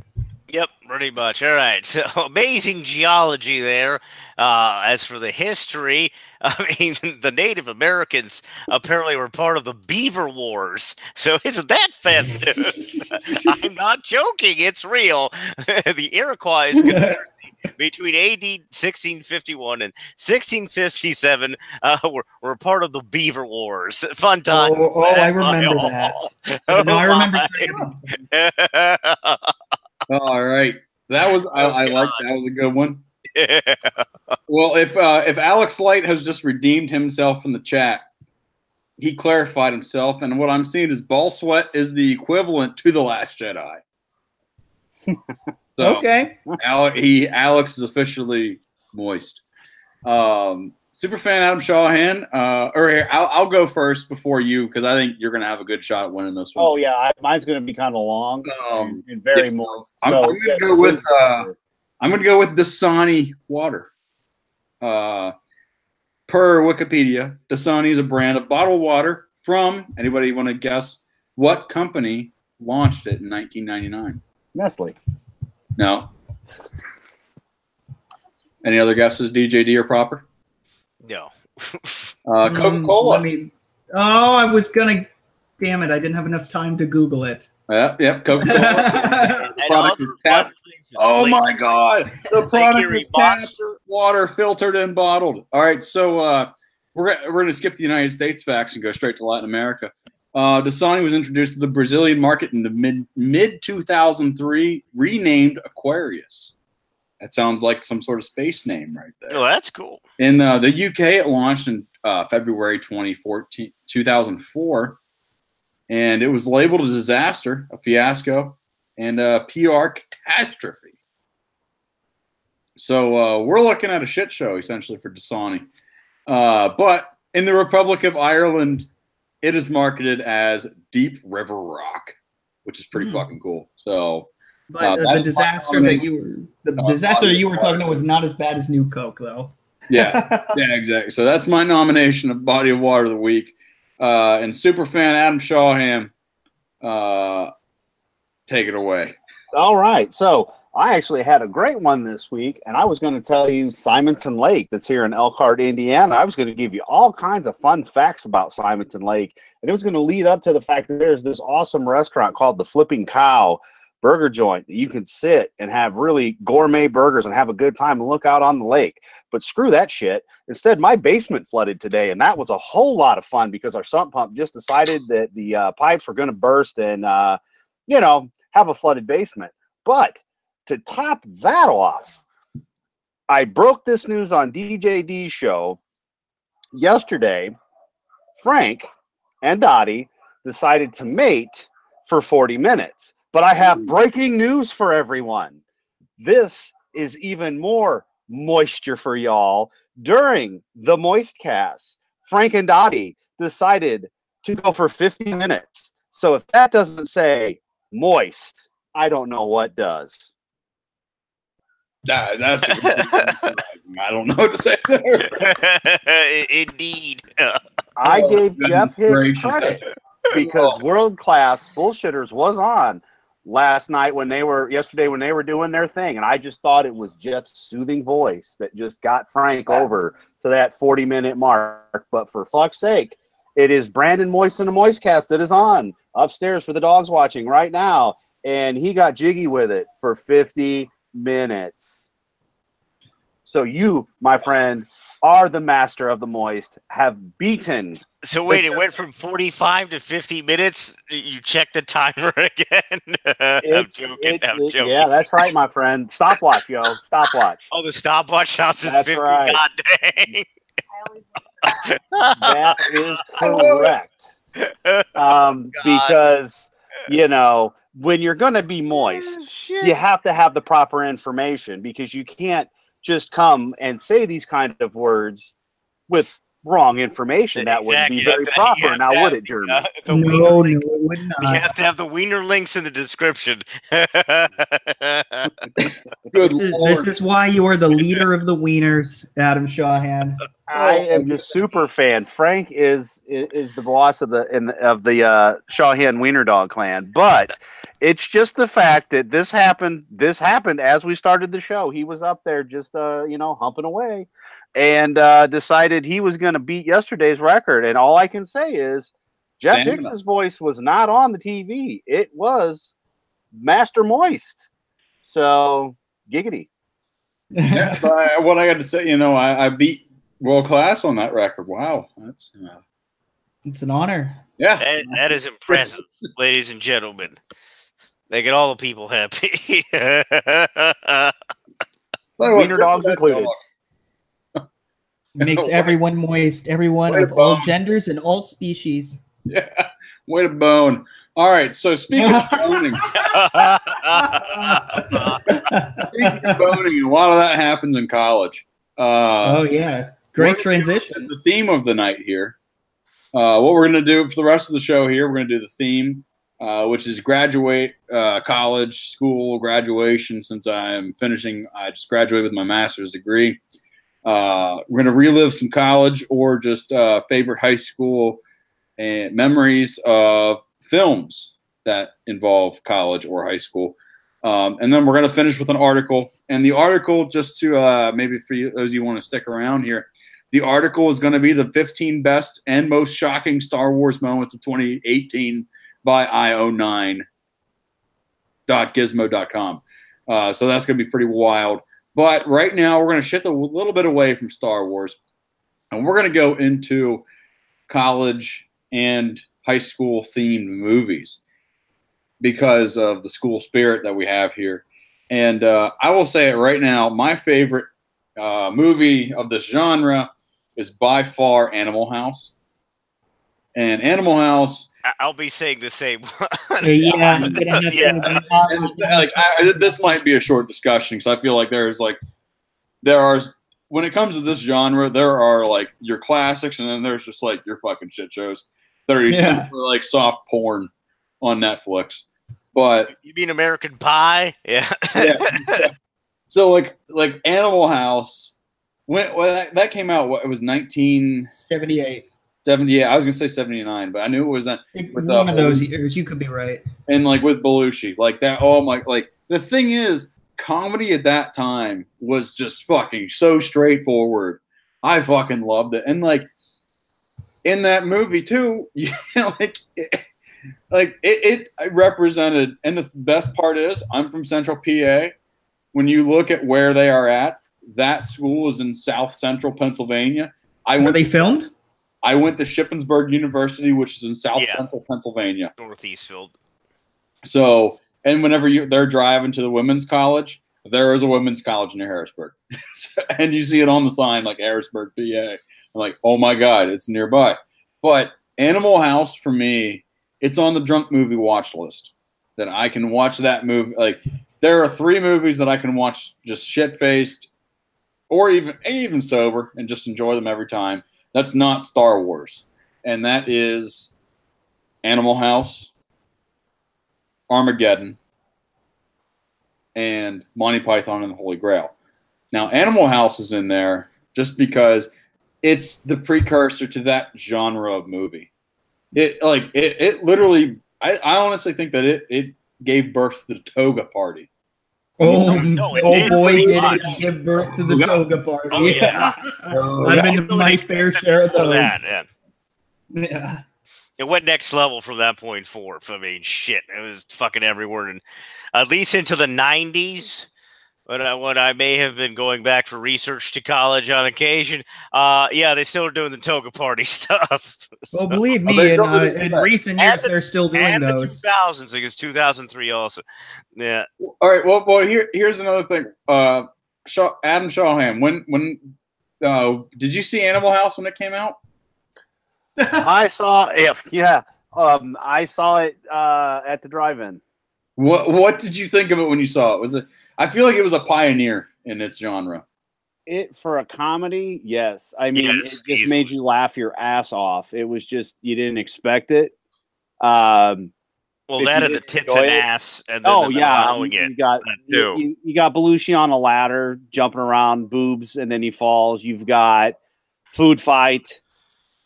Yep, pretty much. All right. So amazing geology there. As for the history, I mean, the Native Americans apparently were part of the Beaver Wars. So isn't that fantastic? I'm not joking. It's real. The Iroquois between AD 1651 and 1657 were part of the Beaver Wars. Fun time. Oh, I remember that. No, I remember. All right, that was I like that was a good one. Well, if Alex Light has just redeemed himself in the chat, he clarified himself, and what I'm seeing is ball sweat is the equivalent to The Last Jedi. So, okay, Alex is officially moist. Superfan Adam Shawhan, or here, I'll go first before you, because I think you're going to have a good shot at winning this one. Oh yeah, mine's going to be kind of long and very moist. I'm going to go with Dasani water. Per Wikipedia, Dasani is a brand of bottled water from, anybody want to guess what company launched it in 1999? Nestle. No. Any other guesses, DJD or Proper? No. Coca-Cola. I was gonna. Damn it! I didn't have enough time to Google it. Yep. Coca-Cola. The product is tap. Oh my God! The product is tap water, filtered and bottled. All right, so we're gonna skip the United States facts and go straight to Latin America. Dasani was introduced to the Brazilian market in the mid 2003, renamed Aquarius. That sounds like some sort of space name right there. Oh, that's cool. In the UK, it launched in February 2004, and it was labeled a disaster, a fiasco, and a PR catastrophe. So we're looking at a shit show, essentially, for Dasani. But in the Republic of Ireland, it is marketed as Deep River Rock, which is pretty fucking cool. So... But the disaster that you were talking about was not as bad as New Coke, though. yeah, exactly. So that's my nomination of Body of Water of the Week. And Superfan Adam Shawham, take it away. All right. So I actually had a great one this week, and I was going to tell you Simonton Lake that's here in Elkhart, Indiana. I was going to give you all kinds of fun facts about Simonton Lake, and it was going to lead up to the fact that there's this awesome restaurant called the Flipping Cow burger joint that you can sit and have really gourmet burgers and have a good time and look out on the lake. But screw that shit. Instead, my basement flooded today, and that was a whole lot of fun because our sump pump just decided that the pipes were going to burst and, have a flooded basement. But to top that off, I broke this news on DJD's show yesterday. Frank and Dottie decided to mate for 40 minutes. But I have breaking news for everyone. This is even more moisture for y'all. During the Moistcast, Frank and Dottie decided to go for 50 minutes. So if that doesn't say moist, I don't know what does. That's I don't know what to say there. Indeed. I gave Jeff Hicks credit because World Class Bullshitters was on yesterday when they were doing their thing, and I just thought it was Jeff's soothing voice that just got Frank over to that 40-minute mark. But for fuck's sake, it is Brandon Moist and the Moistcast that is on upstairs for the dogs watching right now, and he got jiggy with it for 50 minutes. So you, my friend, are the master of the moist, have beaten. So wait, it went from 45 to 50 minutes. You check the timer again. I'm joking. I'm joking. Yeah, that's right, my friend. Stopwatch, yo. Stopwatch. Oh, the stopwatch sounds as That's 50. right. God dang. That is correct. Because, when you're going to be moist, you have to have the proper information, because you can't just come and say these kind of words with wrong information. That wouldn't be very proper, now would it, Jeremy? No, it would not. You have to have the wiener links in the description. This is why you are the leader of the wieners, Adam Shawhan. I am just super fan. Frank is the boss of the Shawhan Wiener Dog clan, but it's just the fact that this happened as we started the show. He was up there just humping away, and decided he was going to beat yesterday's record. And all I can say is, Jeff Hicks's voice was not on the TV; it was Master Moist. So giggity. Yeah, what I got to say, I beat World Class on that record. Wow, that's it's an honor. Yeah, that is impressive, ladies and gentlemen. Making all the people happy. Wiener dogs included. Makes everyone moist. Everyone of all genders and all species. Yeah, way to bone. All right, so speaking of boning, and a lot of that happens in college. Oh yeah, great transition. The theme of the night here. What we're going to do for the rest of the show here, we're going to do the theme, which is college, school, graduation. Since I just graduated with my master's degree. We're going to relive some college or just favorite high school and memories of films that involve college or high school. And then we're going to finish with an article. And the article, just to maybe for you, those of you who want to stick around here, the article is going to be the 15 best and most shocking Star Wars moments of 2018 by io9.gizmo.com. So that's going to be pretty wild. But right now, we're going to shift a little bit away from Star Wars. And we're going to go into college and high school themed movies because of the school spirit that we have here. And I will say it right now, my favorite movie of this genre is by far Animal House. And Animal House, I'll be saying the same one. This might be a short discussion because I feel like there are, when it comes to this genre, there are like your classics, and then there's just like your fucking shit shows that are like soft porn on Netflix. But you mean American Pie? Yeah. So like Animal House, when that came out, it was 1978. 78. I was gonna say 79, but I knew it was one of those years. You could be right. And like with Belushi, like that. Oh my! Like the thing is, comedy at that time was just fucking so straightforward. I fucking loved it, and like in that movie too, it represented. And the best part is, I'm from Central PA. When you look at where they are at, that school is in South Central Pennsylvania. Were they filmed? I went to Shippensburg University, which is in South Central Pennsylvania. Northeastfield. So, and whenever they're driving to the women's college, there is a women's college near Harrisburg. And you see it on the sign like Harrisburg, PA. I'm like, oh my God, it's nearby. But Animal House, for me, it's on the drunk movie watch list that I can watch that movie. Like, there are 3 movies that I can watch just shit-faced or even sober and just enjoy them every time. That's not Star Wars. And that is Animal House, Armageddon, and Monty Python and the Holy Grail. Now, Animal House is in there just because it's the precursor to that genre of movie. It literally, I honestly think that it gave birth to the Toga Party. Boy, did it give birth to the Toga Party. Oh, yeah. I've been to my fair share of those. Yeah. It went next level from that point forward. I mean, shit, it was fucking everywhere. And at least into the 90s, when I may have been going back for research to college on occasion, yeah, they still are doing the toga party stuff. Well, believe they me, still really do in that? recent years, they're still doing and those. the 2000s, like it's 2003 also. Yeah. All right. Well, here's another thing. Adam Shawham, when did you see Animal House when it came out? I saw it. Yeah. I saw it at the drive-in. What did you think of it when you saw it? Was it? I feel like it was a pioneer in its genre. It for a comedy, yes. I mean, Yes, it just easily. made you laugh your ass off. It was just you didn't expect it. Well, If that you and the didn't tits enjoy and it- ass, and then Oh them yeah, allowing it. you got that too. you got Belushi on a ladder jumping around boobs, and then he falls. You've got food fight.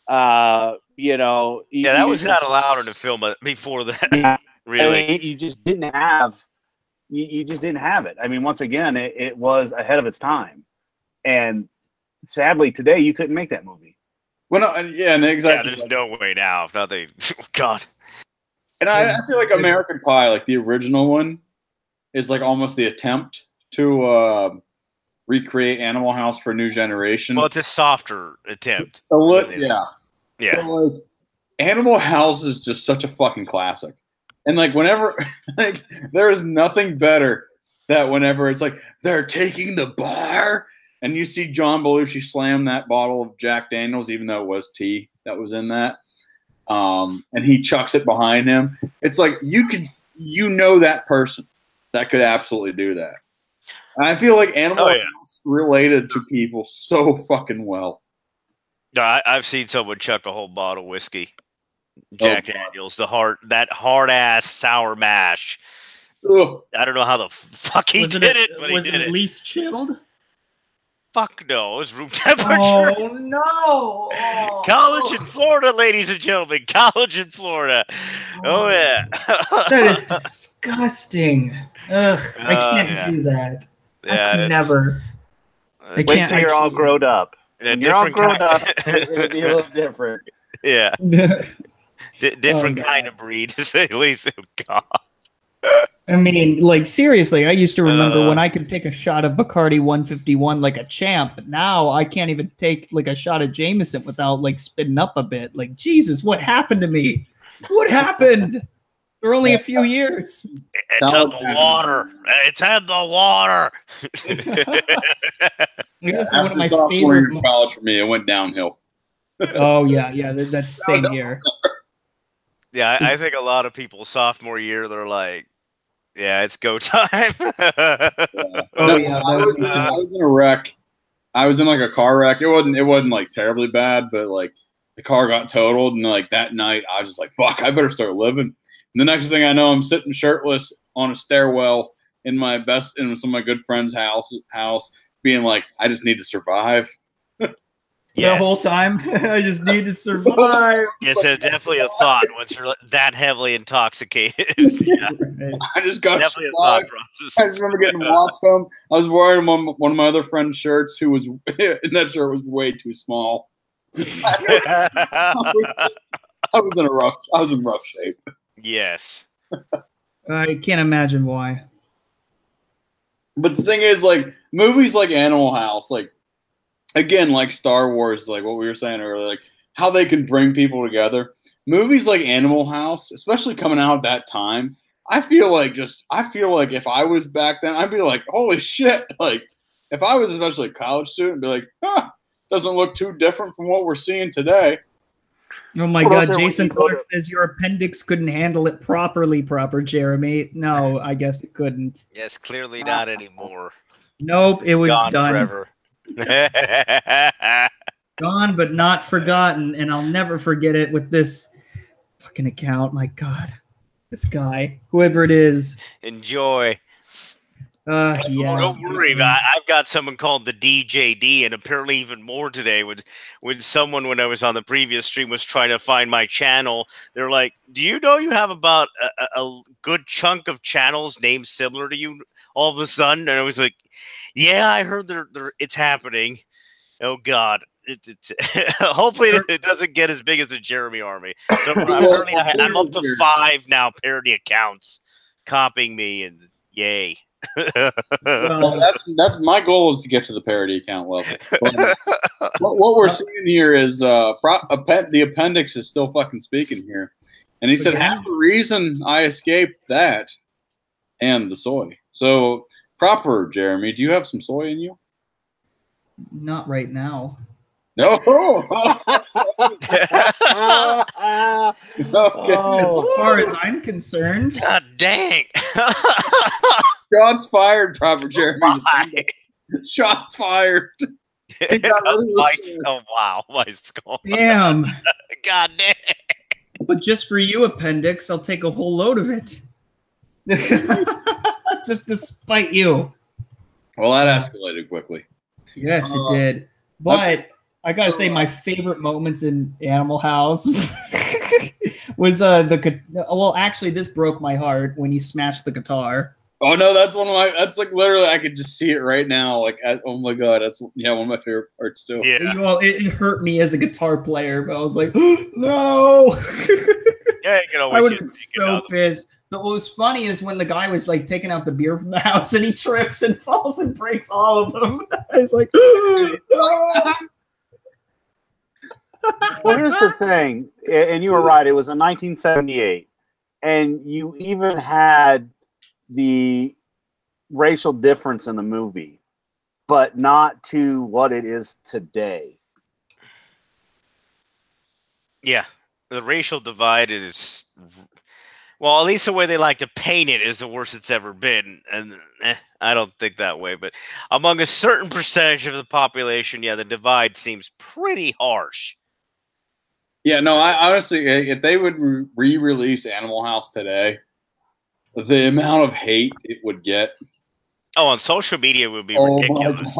You know, Yeah, that was not allowed in the film before that. Yeah, Really. you just didn't have. You just didn't have it. I mean, once again, it was ahead of its time, and sadly, today you couldn't make that movie. Well, no, yeah, and exactly. Yeah, there's no way now. If not, they. God. And I feel like American Pie, like the original one, is like almost the attempt to recreate Animal House for a new generation. Well, it's a softer attempt. Yeah. Yeah. But, like, Animal House is just such a fucking classic. And like whenever, like, there is nothing better that whenever it's like they're taking the bar and you see John Belushi slam that bottle of Jack Daniels, even though it was tea that was in that, and he chucks it behind him. It's like you know that person that could absolutely do that. And I feel like Animal House related to people so fucking well. I've seen someone chuck a whole bottle of whiskey. Jack Daniels, that hard ass sour mash. Ugh. I don't know how the fuck he did it, but he did it. Was it at least chilled? Fuck no, it was room temperature. Oh no! Oh, College in Florida, ladies and gentlemen. College in Florida. Oh yeah. That is disgusting. Ugh, I can't do that. Yeah, I could never. I Wait can't. till you're all grown up. Yeah, When you're all different grown up, kind- it'll be a little different. Yeah, different God. kind of breed, to say the least. Oh, God. I mean, like, seriously, I used to remember when I could take a shot of Bacardi 151 like a champ, but now I can't even take like a shot of Jameson without like spitting up a bit. Like, Jesus, what happened to me? What happened? For only a few years. It's had the water. It's had the water. This is one of my Sophomore favorite. year of college for me, it went downhill. Oh yeah, that's the same here. Yeah, I think a lot of people sophomore year, they're like, yeah, it's go time. Oh yeah, I was in a wreck. I was in like a car wreck. It wasn't like terribly bad, but like the car got totaled, and like that night I was just like, fuck, I better start living. And the next thing I know, I'm sitting shirtless on a stairwell in some of my good friend's house, being like, I just need to survive. The whole time, I just need to survive. Yes, it's definitely a thought once you're that heavily intoxicated. Yeah. I just got Definitely a thought process. I just remember getting walked home. I was wearing one of my other friend's shirts, who was, and that shirt was way too small. I was in rough shape. Yes. I can't imagine why. But the thing is, like, movies like Animal House, like, again, like Star Wars, like what we were saying earlier, like how they can bring people together. Movies like Animal House, especially coming out at that time, I feel like if I was back then, I'd be like, holy shit. Like, if I was especially a college student, I'd be like, huh, doesn't look too different from what we're seeing today. Oh my God, Jason Clark says your appendix couldn't handle it proper, Jeremy. No, I guess it couldn't. Yes, clearly not anymore. Nope, it was gone done. forever. Gone but not forgotten, and I'll never forget it with this fucking account. My God, this guy, whoever it is. Enjoy. Yeah. Don't worry, I've got someone called the DJD, and apparently even more today. When someone, when I was on the previous stream, was trying to find my channel, they're like, "Do you know you have about a good chunk of channels named similar to you?" All of a sudden, and I was like, "Yeah, I heard it's happening." Oh God. Hopefully it doesn't get as big as the Jeremy Army. So I'm up to 5 now parody accounts copying me, and yay. Well, that's my goal is to get to the parody account level. What we're seeing here is the appendix is still fucking speaking here, and he said half the reason I escaped that and the soy. So proper, Jeremy, do you have some soy in you? Not right now. No. Okay. As far as I'm concerned. God dang. Shots fired, proper Jeremy. Shots fired. Oh wow, my skull. Damn. God damn. But just for you, appendix, I'll take a whole load of it. Just to spite you. Well, that escalated quickly. Yes, it did. But I gotta say, my favorite moments in Animal House was well, actually, this broke my heart when he smashed the guitar. Oh no, that's one of my. That's like literally, I could just see it right now. Like, oh my god, that's one of my favorite parts too. Yeah. Well, it hurt me as a guitar player, but I was like, no. Yeah, I would have been so pissed. But what was funny is when the guy was like taking out the beer from the house and he trips and falls and breaks all of them. I was like, no. Well, here's the thing, and you were right. It was in 1978, and you even had the racial difference in the movie, but not to what it is today. Yeah, the racial divide is, well, at least the way they like to paint it is the worst it's ever been, and I don't think that way. But among a certain percentage of the population, yeah, the divide seems pretty harsh. Yeah, no, I honestly, if they would re-release Animal House today, the amount of hate it would get. Oh, on social media it would be ridiculous.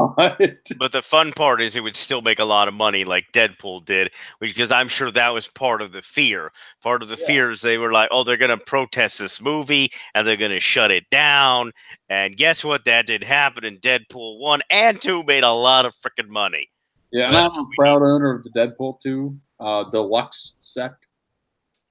But the fun part is it would still make a lot of money like Deadpool did, because I'm sure that was part of the fear. Part of the fear is they were like, oh, they're going to protest this movie and they're going to shut it down. And guess what? That did happen, and Deadpool 1 and 2 made a lot of freaking money. Yeah, and I'm a proud owner of the Deadpool 2 deluxe set.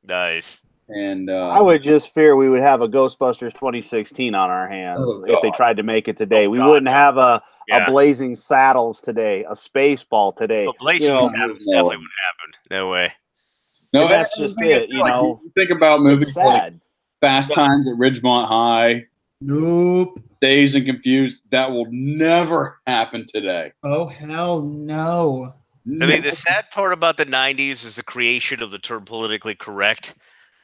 Nice. And I would just fear we would have a Ghostbusters 2016 on our hands if they tried to make it today. We wouldn't have a Blazing Saddles today, a Spaceball today. But Blazing Saddles definitely would happen. No way. No, that's just it. You know, think about movies like Fast Times at Ridgemont High. Nope. Dazed and Confused. That will never happen today. Oh, hell no. I mean, the sad part about the 90s is the creation of the term politically correct.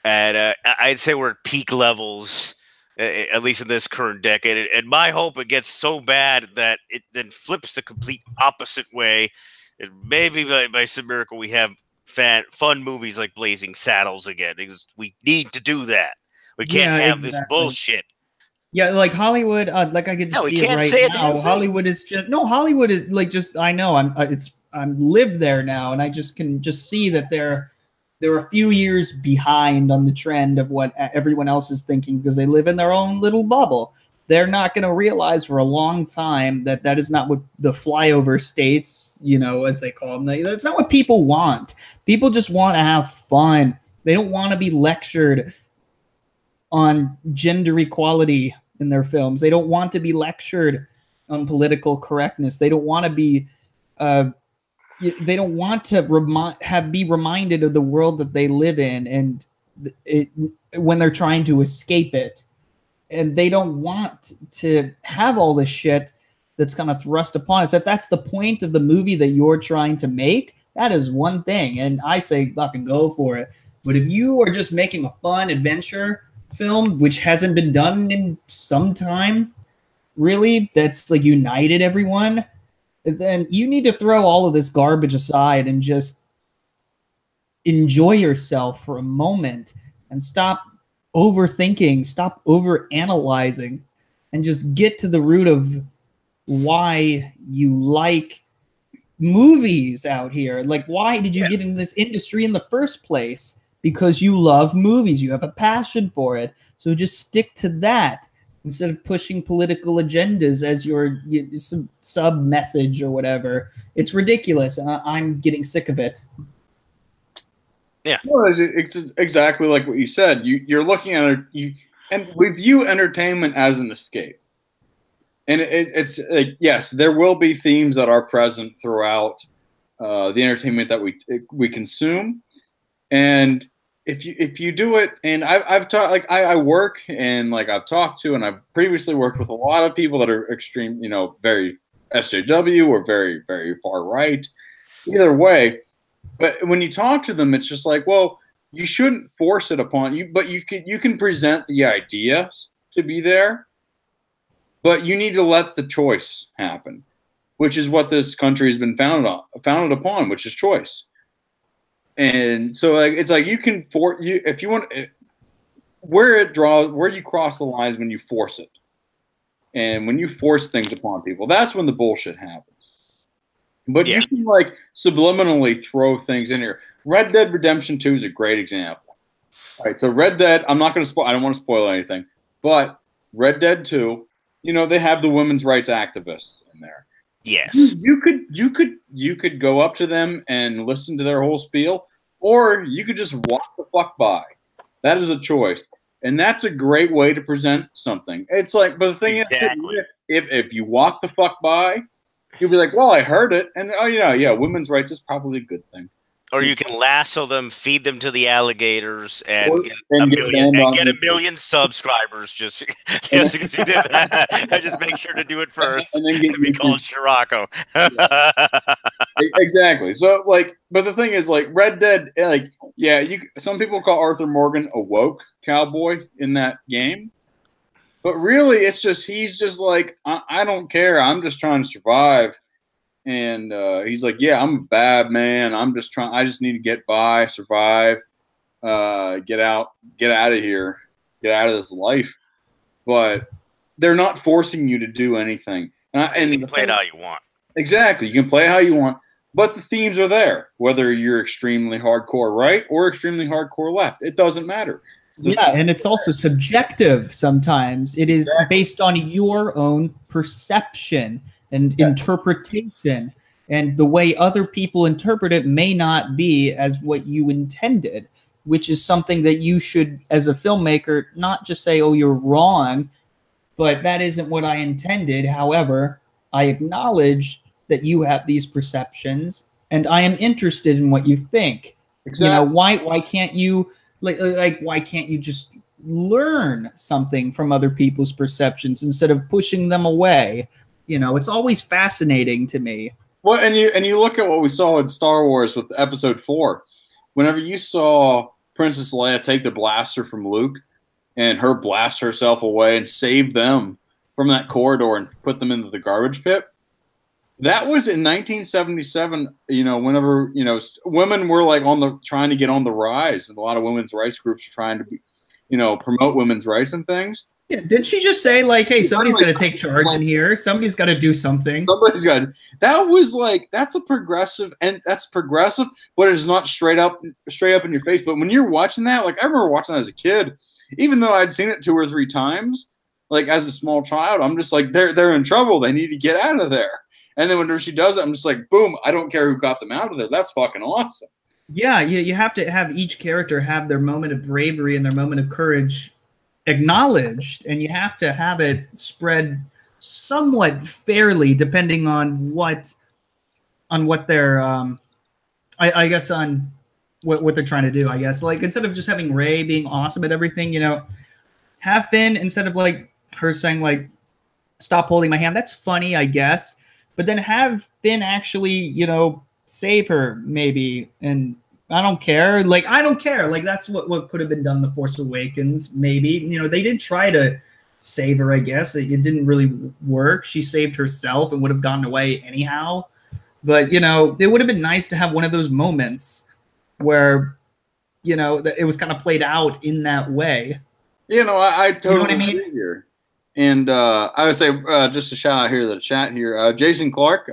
And I'd say we're at peak levels, at least in this current decade. And my hope it gets so bad that it then flips the complete opposite way. And maybe by some miracle we have fun movies like Blazing Saddles again. Because we need to do that. We can't have this bullshit. Yeah, like Hollywood, like I could see it right now. Hollywood is just Hollywood is like just I know I'm lived there now, and I just can just see that they're a few years behind on the trend of what everyone else is thinking because they live in their own little bubble. They're not going to realize for a long time that is not what the flyover states, as they call them. That's not what people want. People just want to have fun. They don't want to be lectured on gender equality in their films. They don't want to be lectured on political correctness. They don't want to be they don't want to be reminded of the world that they live in and when they're trying to escape it. And they don't want to have all this shit that's kind of thrust upon us. If that's the point of the movie that you're trying to make, that is one thing. And I say fucking go for it. But if you are just making a fun adventure film, which hasn't been done in some time, really, that's like united everyone, then you need to throw all of this garbage aside and just enjoy yourself for a moment and stop overthinking, stop overanalyzing, and just get to the root of why you like movies out here. Like, why did you get in this industry in the first place? Because you love movies. You have a passion for it. So just stick to that instead of pushing political agendas as your sub message or whatever. It's ridiculous. And I'm getting sick of it. Yeah, well, it's exactly like what you said. You're looking at it, and we view entertainment as an escape. And it's yes, there will be themes that are present throughout the entertainment that we consume. And if you do it, and I've talked, like I work and like I've talked to, and I've previously worked with a lot of people that are extreme, very SJW or very, very far right, either way. But when you talk to them, it's just like, well, you shouldn't force it upon you, but you can present the ideas to be there, but you need to let the choice happen, which is what this country has been founded upon, which is choice. And so, like, it's like you can if you want, where you cross the lines when you force it, and when you force things upon people, that's when the bullshit happens. But you can like subliminally throw things in here. Red Dead Redemption 2 is a great example. All right, so Red Dead, I'm not going to spoil. I don't want to spoil anything, but Red Dead 2, they have the women's rights activists in there. Yes. You could go up to them and listen to their whole spiel, or you could just walk the fuck by. That is a choice. And that's a great way to present something. It's like, but the thing is, if you walk the fuck by, you'll be like, well, I heard it. And women's rights is probably a good thing. Or you can lasso them, feed them to the alligators, and get a million subscribers just because you did that. I just make sure to do it first and then be called Scirocco. Exactly. So, like, but the thing is, like, Red Dead, like, some people call Arthur Morgan a woke cowboy in that game. But really, it's just, he's just like, I don't care. I'm just trying to survive. And he's like, yeah, I'm a bad man. I just need to get by, survive, get out of here, get out of this life. But they're not forcing you to do anything. And you can play it how you want. Exactly. You can play it how you want. But the themes are there, whether you're extremely hardcore right or extremely hardcore left. It doesn't matter. And it's also subjective sometimes. It is based on your own perception and interpretation, and the way other people interpret it may not be as what you intended, which is something that you should, as a filmmaker, not just say, oh, you're wrong, but that isn't what I intended. However, I acknowledge that you have these perceptions, and I am interested in what you think. Exactly. Why can't you why can't you just learn something from other people's perceptions instead of pushing them away? It's always fascinating to me. Well, and you look at what we saw in Star Wars with Episode 4. Whenever you saw Princess Leia take the blaster from Luke and her blast herself away and save them from that corridor and put them into the garbage pit, that was in 1977. Whenever women were like trying to get on the rise, and a lot of women's rights groups are trying to promote women's rights and things. Yeah, did she just say, like, hey, somebody's got to take charge in here. Somebody's got to do something. Somebody's got to. That was like, that's progressive, but it's not straight up in your face. But when you're watching that, like, I remember watching that as a kid, even though I'd seen it 2 or 3 times, like, as a small child, I'm just like, they're in trouble. They need to get out of there. And then when she does it, I'm just like, boom, I don't care who got them out of there. That's fucking awesome. Yeah, you have to have each character have their moment of bravery and their moment of courage acknowledged, and you have to have it spread somewhat fairly, depending on what they're I guess on what they're trying to do. I guess, like, instead of just having Rey being awesome at everything, have Finn, instead of like her saying like, stop holding my hand, that's funny, I guess, but then have Finn actually save her maybe. And I don't care. Like, that's what could have been done in The Force Awakens, maybe. They did try to save her, I guess. It didn't really work. She saved herself and would have gotten away anyhow. But, it would have been nice to have one of those moments where, it was kind of played out in that way. I totally agree here. And I would say, just a shout out here to the chat here. Jason Clark,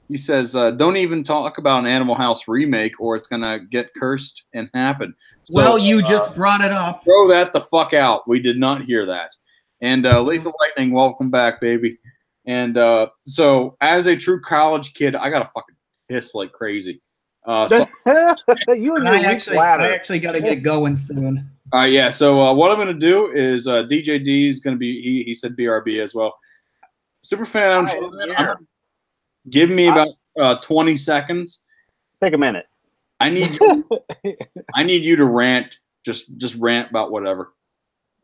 he says, don't even talk about an Animal House remake or it's going to get cursed and happen. So, well, you just brought it up. Throw that the fuck out. We did not hear that. And Lethal Lightning, welcome back, baby. And so as a true college kid, I got to fucking piss like crazy. You and I actually got to get going soon. Yeah. So what I'm going to do is DJ D is going to be, he said BRB as well. Super fan. Give me about 20 seconds. Take a minute. I need you to rant. Just rant about whatever.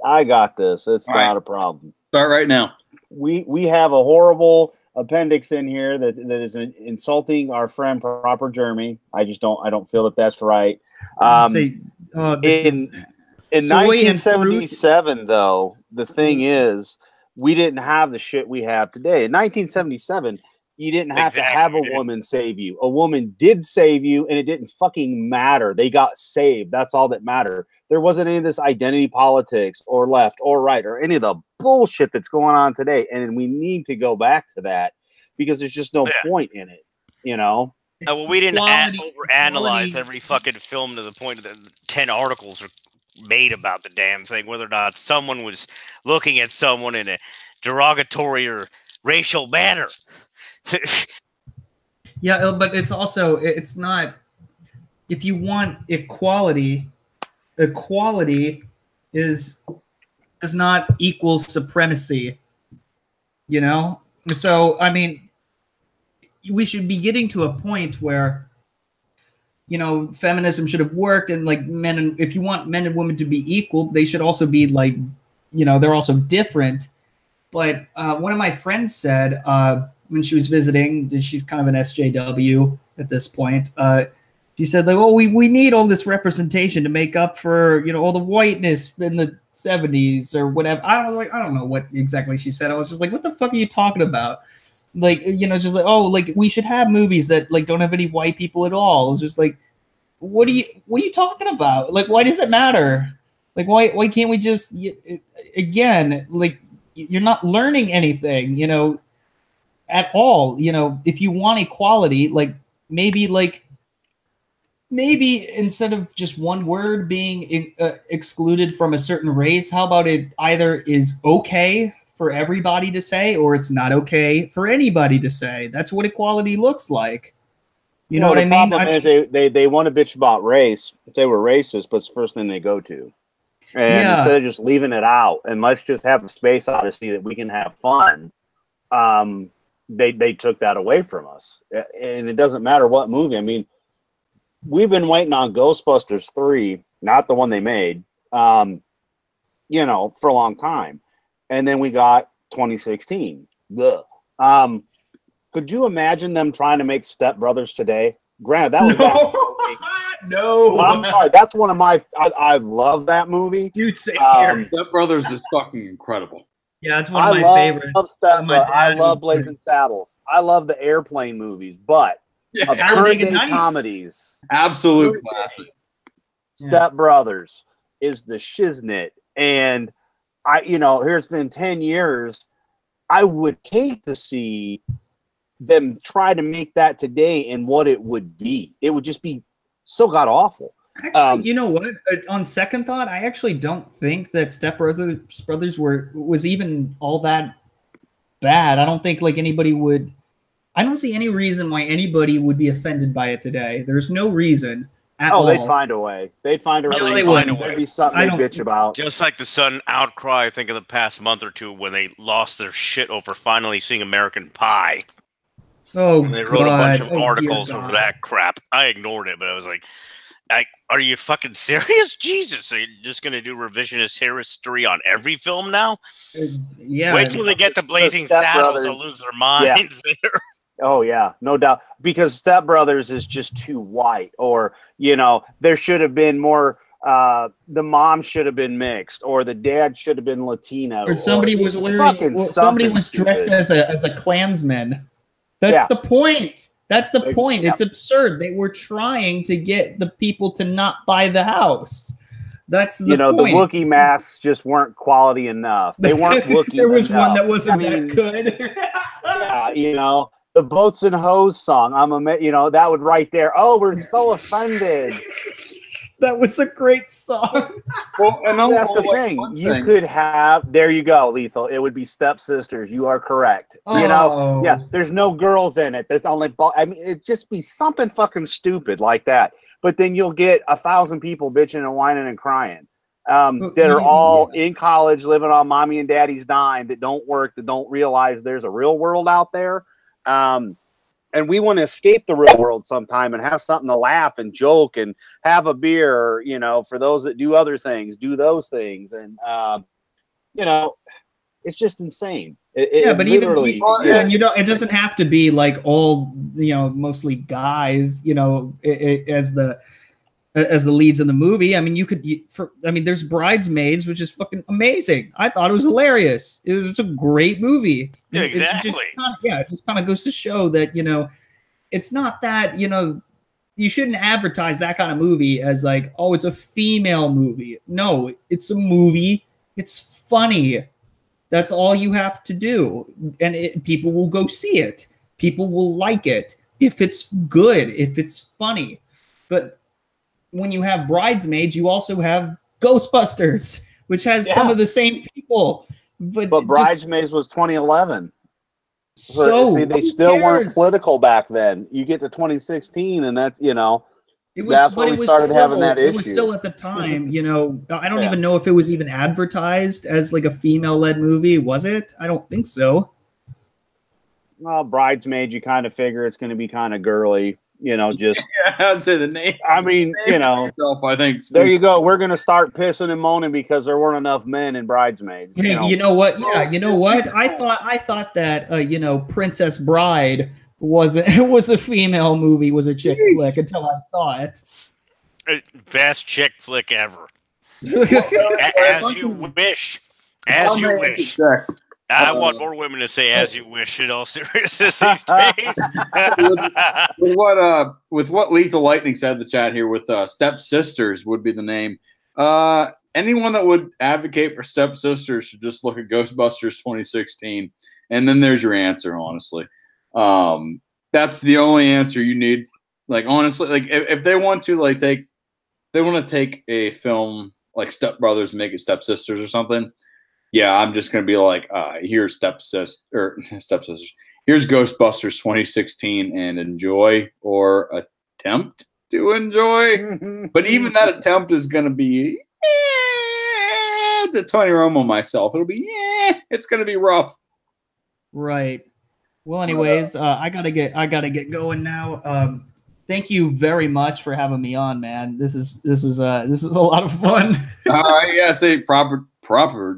I got this. It's All not right. a problem. Start right now. We have a horrible appendix in here that is insulting our friend Proper Jeremy. I don't feel that that's right. In 1977, though, the thing is, we didn't have the shit we have today. In 1977, you didn't have to have a woman save you. A woman did save you, and it didn't fucking matter. They got saved. That's all that mattered. There wasn't any of this identity politics or left or right or any of the bullshit that's going on today. And we need to go back to that because there's just no point in it, you know? Well, we didn't overanalyze every fucking film to the point that 10 articles are made about the damn thing, whether or not someone was looking at someone in a derogatory or racial manner. Yeah, but it's also, it's not, if you want equality does not equal supremacy, you know? So, I mean, we should be getting to a point where, you know, feminism should have worked, and like if you want men and women to be equal, they should also be like, you know, they're also different. But one of my friends said when she was visiting, she's kind of an SJW at this point. She said, like, oh, we need all this representation to make up for, you know, all the whiteness in the 70s or whatever. I don't know what exactly she said. I was just like, what the fuck are you talking about? Like, you know, just like, oh, like we should have movies that like don't have any white people at all. It's just like, what are you talking about? Like, why does it matter? Like, why can't we just, again, like, you're not learning anything, you know, at all. You know, if you want equality, like maybe instead of just one word being excluded from a certain race, how about it either is okay for everybody to say, or it's not okay for anybody to say? That's what equality looks like. You know what I mean? The problem is they want to bitch about race. They were racist, but it's the first thing they go to. And instead of just leaving it out and let's just have the space odyssey that we can have fun, they took that away from us. And it doesn't matter what movie. I mean, we've been waiting on Ghostbusters 3, not the one they made, you know, for a long time. And then we got 2016. Could you imagine them trying to make Step Brothers today? Granted, that was no. I'm sorry. That's one of my. I love that movie. Dude, same here. Step Brothers is fucking incredible. Yeah, it's one of my favorites. I love Blazing Saddles. I love the airplane movies, but of current day comedies, absolute classic. Step Brothers is the shiznit, and here it's been 10 years. I would hate to see them try to make that today, and what it would be. It would just be so god awful. Actually, you know what? On second thought, I actually don't think that Step Brothers was even all that bad. I don't think like anybody would. I don't see any reason why anybody would be offended by it today. There's no reason at all. Oh, they'd find a way. They'd find a way. There'd be something they bitch about. Just like the sudden outcry, I think, in the past month or two when they lost their shit over finally seeing American Pie. Oh, and they wrote a bunch of articles over that crap. I ignored it, but I was like, are you fucking serious? Jesus, are you just going to do revisionist history on every film now? Yeah. Wait till they get to Blazing Saddles, they'll lose their minds there. Oh, yeah, no doubt. Because Step Brothers is just too white. Or, there should have been more, the mom should have been mixed. Or the dad should have been Latino. Or somebody was dressed as a Klansman. That's the point. That's the point. It's absurd. They were trying to get the people to not buy the house. That's the point. The Wookiee masks just weren't quality enough. They weren't Wookiee There was enough. One that wasn't that good. Yeah, the Boats and Hose song. That would right there. Oh, we're so offended. That was a great song. Well, and that's the thing. You could have. There you go, Lethal. It would be Stepsisters. You are correct. Oh. Yeah. There's no girls in it. There's only. It'd just be something fucking stupid like that. But then you'll get 1,000 people bitching and whining and crying. that are all in college, living on mommy and daddy's dime, that don't work, that don't realize there's a real world out there. And we want to escape the real world sometime and have something to laugh and joke and have a beer, or, you know, for those that do other things, do those things. And, you know, it's just insane. But even, and you know, it doesn't have to be like all, you know, mostly guys, you know, as the leads in the movie. I mean, there's Bridesmaids, which is fucking amazing. I thought it was hilarious. It's a great movie. Yeah, exactly. It just kind of goes to show that, you know, it's not that, you know, you shouldn't advertise that kind of movie as like, oh, it's a female movie. No, it's a movie. It's funny. That's all you have to do. And people will go see it. People will like it if it's good, if it's funny. But when you have Bridesmaids, you also have Ghostbusters, which has some of the same people. But Bridesmaids was 2011. So see, they still weren't political back then. You get to 2016, and that's, you know, that's when we started having that issue. It was still at the time, you know. I don't even know if it was even advertised as like a female-led movie. Was it? I don't think so. Well, Bridesmaid, you kind of figure it's going to be kind of girly. You know, just I'd say the name. I mean, you know, I think there you go. We're gonna start pissing and moaning because there weren't enough men in Bridesmaids. You know what? Yeah, you know what? I thought that you know, Princess Bride was a female movie, was a chick flick until I saw it. Best chick flick ever. As you wish. As you wish. I want more women to say "as you wish" in all seriousness these days. with what Lethal Lightning said in the chat here, with Stepsisters would be the name. Anyone that would advocate for Stepsisters should just look at Ghostbusters 2016, and then there's your answer. Honestly, that's the only answer you need. Like, honestly, like if they want to take a film like Step Brothers and make it Stepsisters or something. Yeah, I'm just gonna be like, here's Stepsisters. Here's Ghostbusters 2016, and enjoy, or attempt to enjoy. But even that attempt is gonna be the Tony Romo myself. It'll be it's gonna be rough. Right. Well, anyways, I gotta get going now. Thank you very much for having me on, man. This is a lot of fun. All right, yeah, say proper,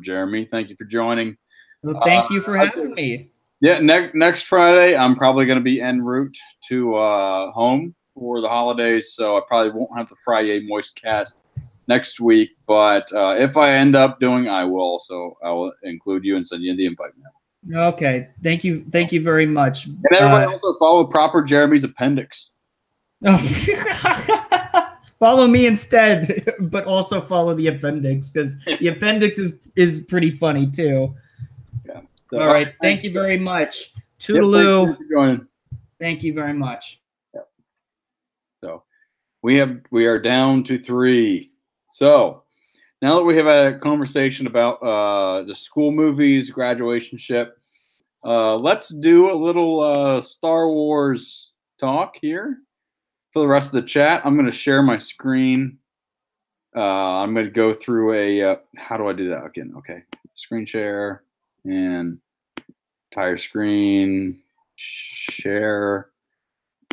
Jeremy. Thank you for joining. Well, thank you for having me. Yeah, next Friday, I'm probably going to be en route to home for the holidays, so I probably won't have the FriYAY Moist Cast next week. But if I end up doing, I will. So I will include you and send you the invite now. Okay, thank you very much. And everybody also follow proper Jeremy's appendix. Follow me instead, but also follow the appendix, because the appendix is pretty funny too. Yeah. So, all right. Thank you very much. Toodaloo. Yep, thank you very much. Yep. So we are down to 3. So now that we have a conversation about the school movies, graduation ship, let's do a little Star Wars talk here. For the rest of the chat, I'm going to share my screen. I'm going to go through a how do I do that again? Okay, screen share and entire screen share,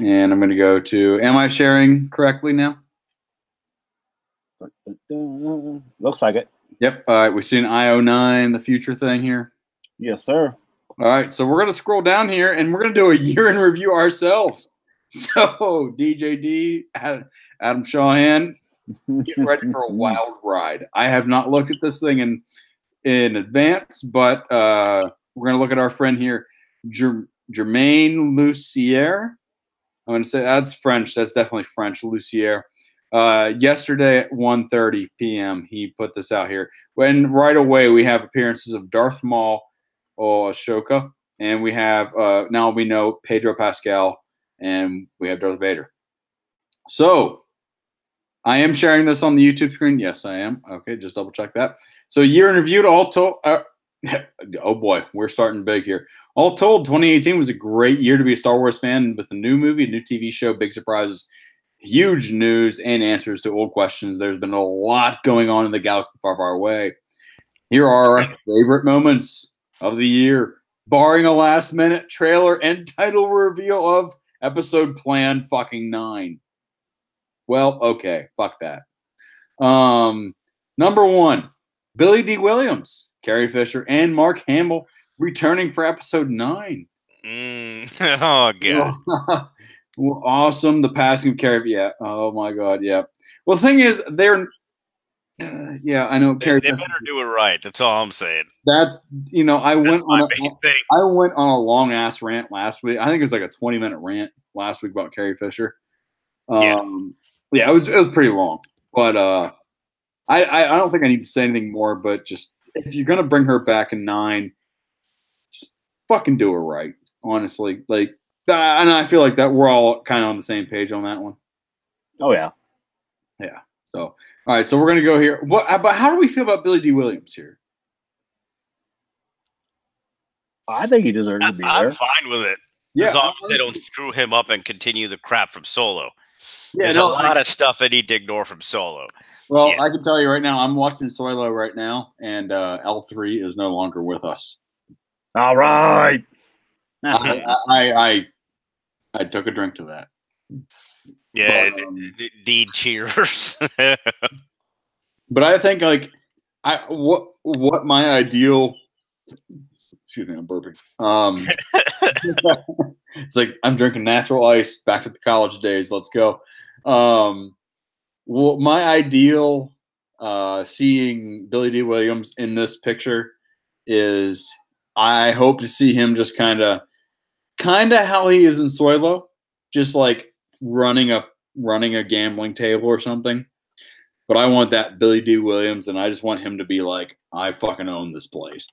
and I'm going to go to. Am I sharing correctly now? Looks like it. Yep. All right. We see an IO9, the future thing here. Yes, sir. All right. So we're going to scroll down here, and we're going to do a year in review ourselves. So, DJD, Adam Shawhan, get ready for a wild ride. I have not looked at this thing in advance, but we're going to look at our friend here, Germaine Lucier. I'm going to say that's French. That's definitely French, Lucier. Yesterday at 1:30 p.m., he put this out here. When right away we have appearances of Darth Maul or Ashoka, and we have now we know Pedro Pascal, and we have Darth Vader. So I am sharing this on the YouTube screen. Yes, I am. Okay, just double check that. So year in review, all told. Oh boy, we're starting big here. All told, 2018 was a great year to be a Star Wars fan with a new movie, a new TV show, big surprises huge news and answers to old questions. There's been a lot going on in the galaxy far, far away. Here are our favorite moments of the year, barring a last-minute trailer and title reveal of episode Plan fucking 9. Well, okay, fuck that. Number 1, Billy D. Williams, Carrie Fisher, and Mark Hamill returning for episode 9. Oh, God. Well, awesome. The passing of Carrie. Yeah. Oh, my God. Yeah. Well, the thing is, they're. Yeah, I know. They better do it right. That's all I'm saying. That's, I went on a long ass rant last week. I think it was like a 20-minute rant last week about Carrie Fisher. Yeah, it was pretty long. But I don't think I need to say anything more. But just if you're gonna bring her back in 9, just fucking do her right. Honestly, like, and I feel like that we're all kind of on the same page on that one. Oh yeah, yeah. So. All right, so we're gonna go here. But how do we feel about Billy D. Williams here? I think he deserves to be there. I'm fine with it. Yeah, as long as they don't screw him up and continue the crap from Solo. Yeah, There's a lot of stuff they need to ignore from Solo. Well, I can tell you right now, I'm watching Solo right now, and L3 is no longer with us. All right. I took a drink to that. Yeah, Dean cheers. But I think what my ideal. Excuse me, I'm burping. It's like I'm drinking natural ice. Back to the college days. Let's go. Well, my ideal seeing Billy D. Williams in this picture is I hope to see him just kind of how he is in Solo, just like running a gambling table or something. But I want that Billy D. Williams, and I just want him to be like, I fucking own this place.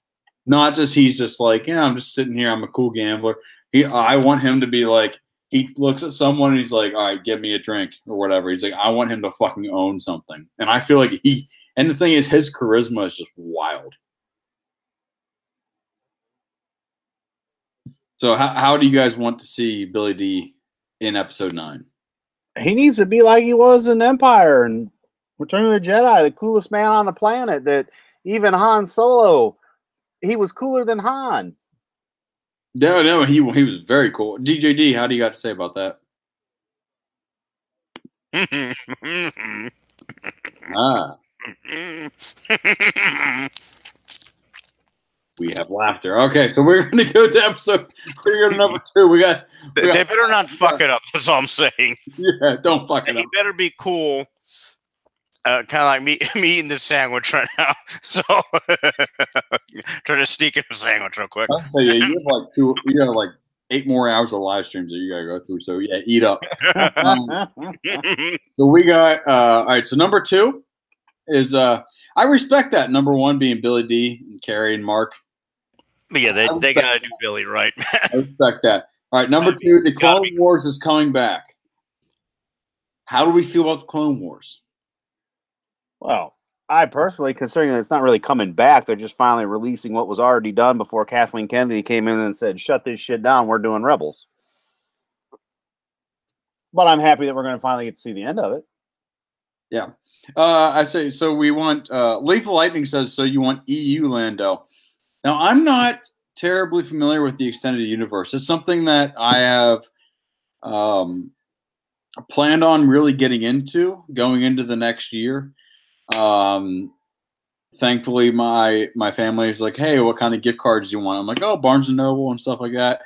Not just he's just like, yeah, I'm just sitting here, I'm a cool gambler. I want him to be like, he looks at someone and he's like, all right, give me a drink or whatever. He's like, I want him to fucking own something. And I feel like and the thing is, his charisma is just wild. So how do you guys want to see Billy D. in episode 9? He needs to be like he was in Empire and Return of the Jedi, the coolest man on the planet. That even Han Solo, he was cooler than Han. No, he was very cool. DJD, how do you got to say about that? We have laughter. Okay, so we're going to go to episode. We're going to number 2. They better not fuck it up. That's all I'm saying. Yeah, don't fuck it up. He better be cool. Kind of like me eating this sandwich right now. So trying to sneak in a sandwich real quick. I'll say, yeah, you have like 8 more hours of live streams that you got to go through. So yeah, eat up. So we got all right. So number 2 is I respect that. Number 1 being Billy D. and Carrie and Mark. But yeah, they gotta do Billy right, man. I respect that. All right, number 2, the Clone Wars is coming back. How do we feel about the Clone Wars? Well, I personally, considering that it's not really coming back, they're just finally releasing what was already done before Kathleen Kennedy came in and said, shut this shit down, we're doing Rebels. But I'm happy that we're going to finally get to see the end of it. Yeah. I say, so we want, Lethal Lightning says, so you want EU Lando. Now, I'm not terribly familiar with the extended universe. It's something that I have planned on really getting into going into the next year. Thankfully, my family is like, hey, what kind of gift cards do you want? I'm like, oh, Barnes & Noble and stuff like that.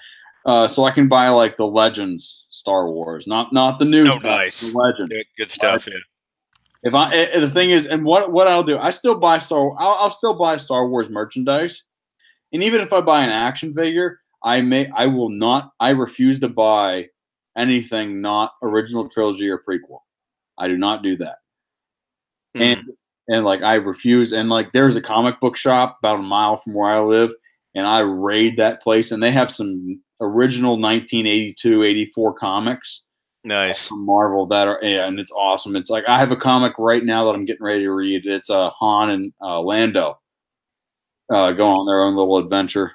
So I can buy like the Legends Star Wars, not the new stuff, nice. The Legends. Good stuff, yeah. The thing is, and what I'll do, I'll still buy Star Wars merchandise. And even if I buy an action figure, I refuse to buy anything not original trilogy or prequel. I do not do that. And like I refuse. And like there's a comic book shop about a mile from where I live, and I raid that place, and they have some original 1982, 84 comics. Nice. From Marvel and it's awesome. It's like I have a comic right now that I'm getting ready to read. It's Han and Lando go on their own little adventure,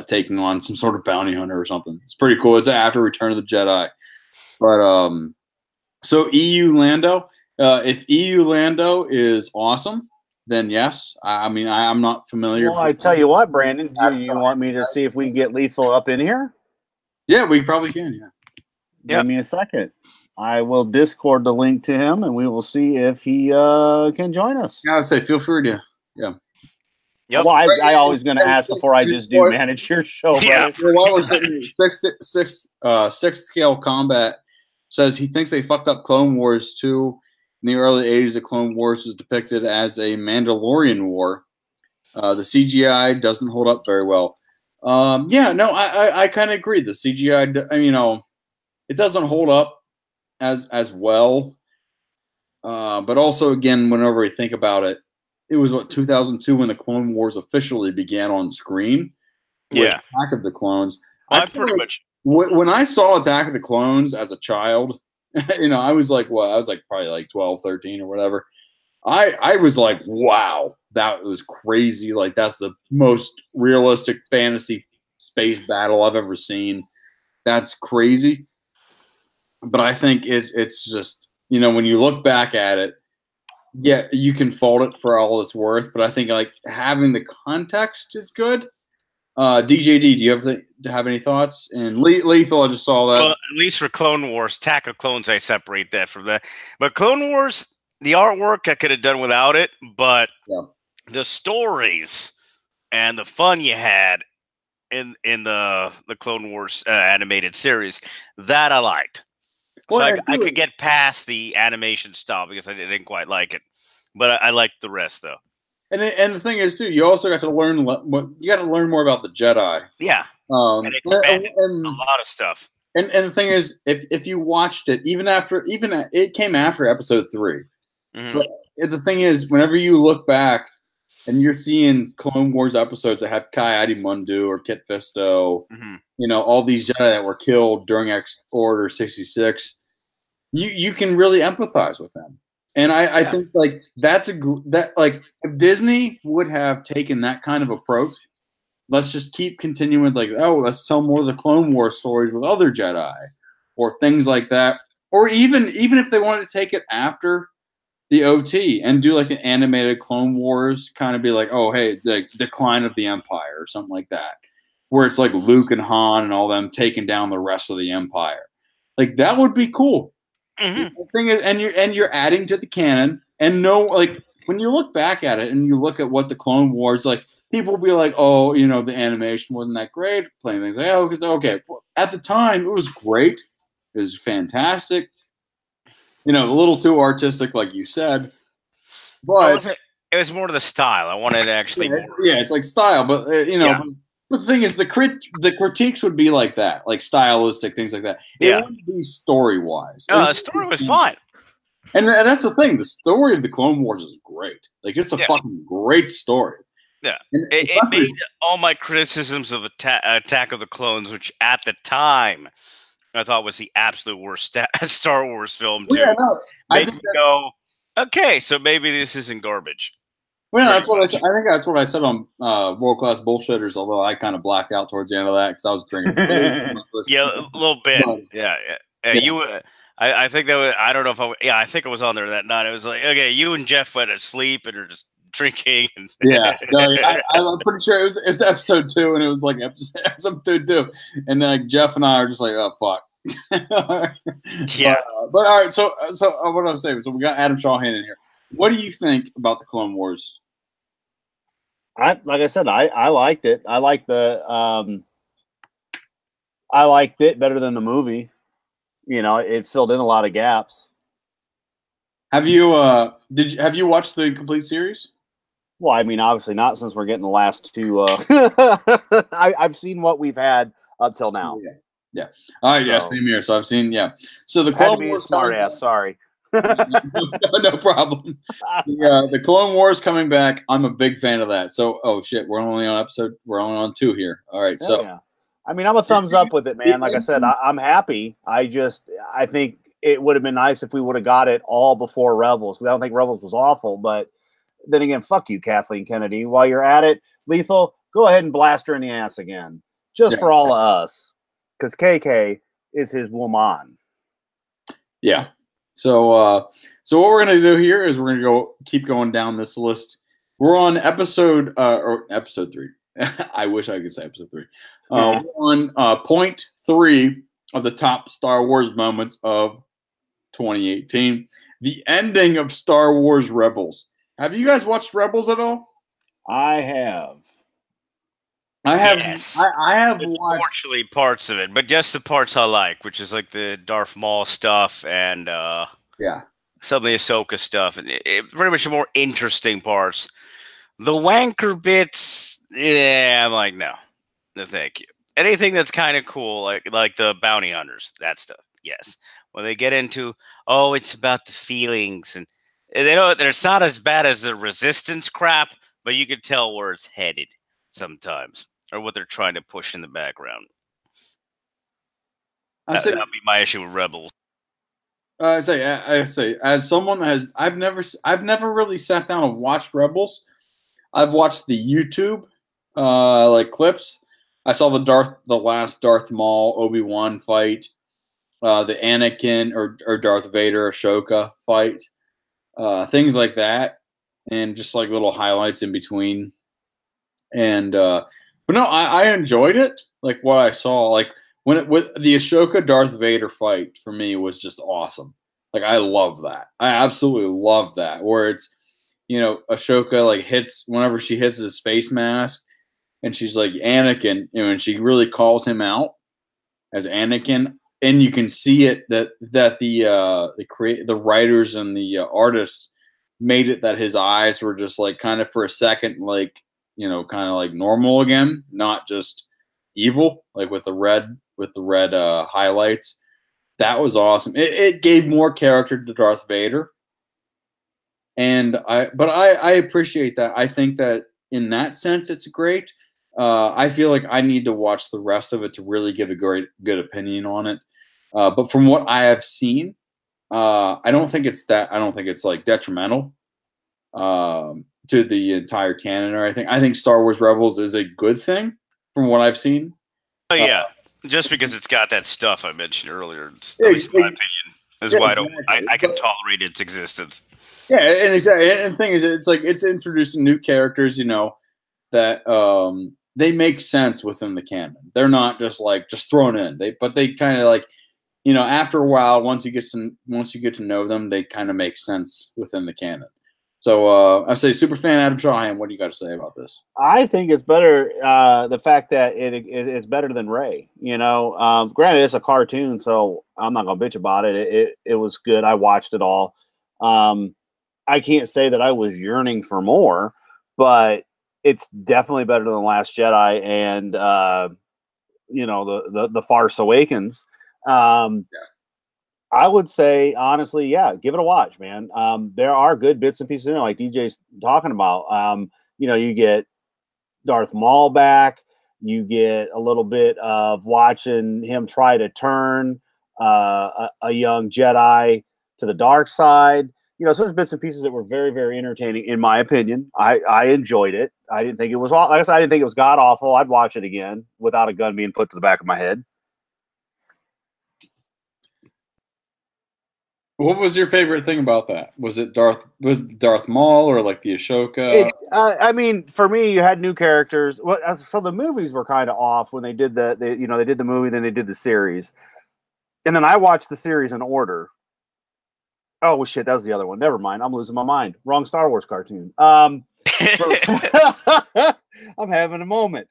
taking on some sort of bounty hunter or something. It's pretty cool. It's after Return of the Jedi. But So EU Lando, if EU Lando is awesome, then yes. I mean, I'm not familiar. Well, I tell you what, Brandon, you want me to see if we can get Lethal up in here? Yeah, we probably can. Yeah. Give me a second. I will Discord the link to him, and we will see if he can join us. Yeah, I'd say feel free to. Yeah. Yep. Well, I always going to ask before I just do manage your show. Yeah. Brother. While we're sitting here, sixth scale combat says he thinks they fucked up Clone Wars too. In the early 80s, the Clone Wars was depicted as a Mandalorian war. The CGI doesn't hold up very well. Yeah, no, I kind of agree. The CGI, it doesn't hold up as well. But also, again, whenever we think about it, it was 2002 when the Clone Wars officially began on screen. With Attack of the Clones. I pretty much when I saw Attack of the Clones as a child, I was like, what? I was like probably like 12, 13 or whatever. I was like, wow, that was crazy. Like that's the most realistic fantasy space battle I've ever seen. That's crazy. But I think it's just, when you look back at it, yeah, you can fault it for all it's worth, but I think like having the context is good. DJD, do you have any thoughts? And Lethal, I just saw that. Well, at least for Clone Wars, Attack of Clones, I separate that from that. But Clone Wars, the artwork I could have done without it, but the stories and the fun you had in the Clone Wars animated series, that I liked. So I could get past the animation style because I didn't quite like it, but I liked the rest though. And the thing is too, you also got to learn more about the Jedi. Yeah, and a lot of stuff. And the thing is, if you watched it, even it came after episode 3. Mm-hmm. But the thing is, whenever you look back and you're seeing Clone Wars episodes that have Ki-Adi Mundi or Kit Fisto, all these Jedi that were killed during Order 66, you can really empathize with them. And I think like if Disney would have taken that kind of approach, let's just keep continuing like, let's tell more of the Clone Wars stories with other Jedi or things like that. Or even if they wanted to take it after the OT and do like an animated Clone Wars, kind of be like, oh, hey, the decline of the Empire or something like that, where it's like Luke and Han and all them taking down the rest of the Empire. Like that would be cool. Mm-hmm. The thing is, and you're adding to the canon, and when you look back at it and you look at what the Clone Wars, like people will be like, oh, the animation wasn't that great, playing things like, because okay, at the time it was great, it was fantastic, a little too artistic, like you said, but it was more to the style. I wanted to actually, it's like style, but But the thing is, the critiques would be like that, like stylistic things like that. It wouldn't be story-wise. No, the story was fine. And that's the thing. The story of the Clone Wars is great. Like, it's a fucking great story. Yeah. It made all my criticisms of Attack of the Clones, which at the time I thought was the absolute worst Star Wars film, too. Made me go, okay, so maybe this isn't garbage. Well, that's what I said. I think that's what I said on World Class Bullshitters. Although I kind of blacked out towards the end of that because I was drinking. Yeah, a little bit. I think that was. I don't know if I think I was on there that night. It was like, okay, you and Jeff went to sleep and are just drinking. I'm pretty sure it was episode 2, and it was like episode 2, and then Jeff and I are just like, oh fuck. Yeah. But all right. So what I'm saying. So we got Adam Shawhan in here. What do you think about the Clone Wars? Like I said, I liked it. I liked I liked it better than the movie. It filled in a lot of gaps. Have you watched the complete series? Well, I mean, obviously not, since we're getting the last 2. I've seen what we've had up till now. Yeah. All right. Yeah. Same here. So I've seen. Yeah. So the Clone Wars. Smart ass. Sorry. No problem. The Clone Wars coming back. I'm a big fan of that. So, oh shit, we're only on 2 here. All right. So, I mean, I'm a thumbs up with it, man. Like I said, I'm happy. I think it would have been nice if we would have got it all before Rebels. I don't think Rebels was awful, but then again, fuck you, Kathleen Kennedy. While you're at it, Lethal, go ahead and blast her in the ass again, just for all of us, because KK is his woman. Yeah. So what we're gonna do here is we're gonna keep going down this list. We're on episode 3. I wish I could say episode 3. We're on point 3 of the top Star Wars moments of 2018. The ending of Star Wars Rebels. Have you guys watched Rebels at all? I have. I have. Yes. I have watched. Unfortunately, parts of it, but just the parts I like, which is like the Darth Maul stuff and some of the Ahsoka stuff, and pretty much the more interesting parts. The wanker bits, yeah, I'm like, no, thank you. Anything that's kind of cool, like the bounty hunters, that stuff, yes. When they get into, oh, it's about the feelings, and they know it's not as bad as the resistance crap, but you can tell where it's headed sometimes, or what they're trying to push in the background. That'd be my issue with Rebels. I say, as someone that has, I've never really sat down and watched Rebels. I've watched the YouTube, like clips. I saw the last Darth Maul Obi-Wan fight, the Anakin or Darth Vader Ahsoka fight, things like that, and just like little highlights in between. And but no, I enjoyed it. Like what I saw, like with the Ahsoka Darth Vader fight for me was just awesome. Like I love that. I absolutely love that. Where it's, Ahsoka like hits whenever she hits his face mask, and she's like Anakin, and she really calls him out as Anakin, and you can see it that the writers and the artists made it that his eyes were just like kind of for a second like kind of like normal again, not just evil, like with the red highlights. That was awesome. It gave more character to Darth Vader, and I appreciate that. I think that in that sense, it's great. I feel like I need to watch the rest of it to really give a good opinion on it. But from what I have seen, I don't think it's like detrimental to the entire canon or anything. I think Star Wars Rebels is a good thing from what I've seen. Oh yeah, just because it's got that stuff I mentioned earlier, at least in my opinion, is why I can tolerate its existence. Yeah, and exactly. And the thing is, it's like it's introducing new characters, that they make sense within the canon. They're not just thrown in. They kind of like, after a while, once you get to know them, they kind of make sense within the canon. So I say, Superfan Adam Shawhan, what do you got to say about this? I think it's better. The fact that it's better than Ray. Granted, it's a cartoon, so I'm not gonna bitch about it. It was good. I watched it all. I can't say that I was yearning for more, but it's definitely better than The Last Jedi and the Farce Awakens. I would say, honestly, yeah, give it a watch, man. There are good bits and pieces in it, like DJ's talking about. You get Darth Maul back. You get a little bit of watching him try to turn a young Jedi to the dark side. So there's bits and pieces that were very, very entertaining, in my opinion. I enjoyed it. I didn't think it was, like I said, I didn't think it was god awful. I'd watch it again without a gun being put to the back of my head. What was your favorite thing about that? Was it Darth Maul or like the Ahsoka? I mean, for me, you had new characters. Well, so the movies were kind of off when they did they did the movie, then they did the series, and then I watched the series in order. Oh shit, that was the other one. Never mind, I'm losing my mind. Wrong Star Wars cartoon. I'm having a moment.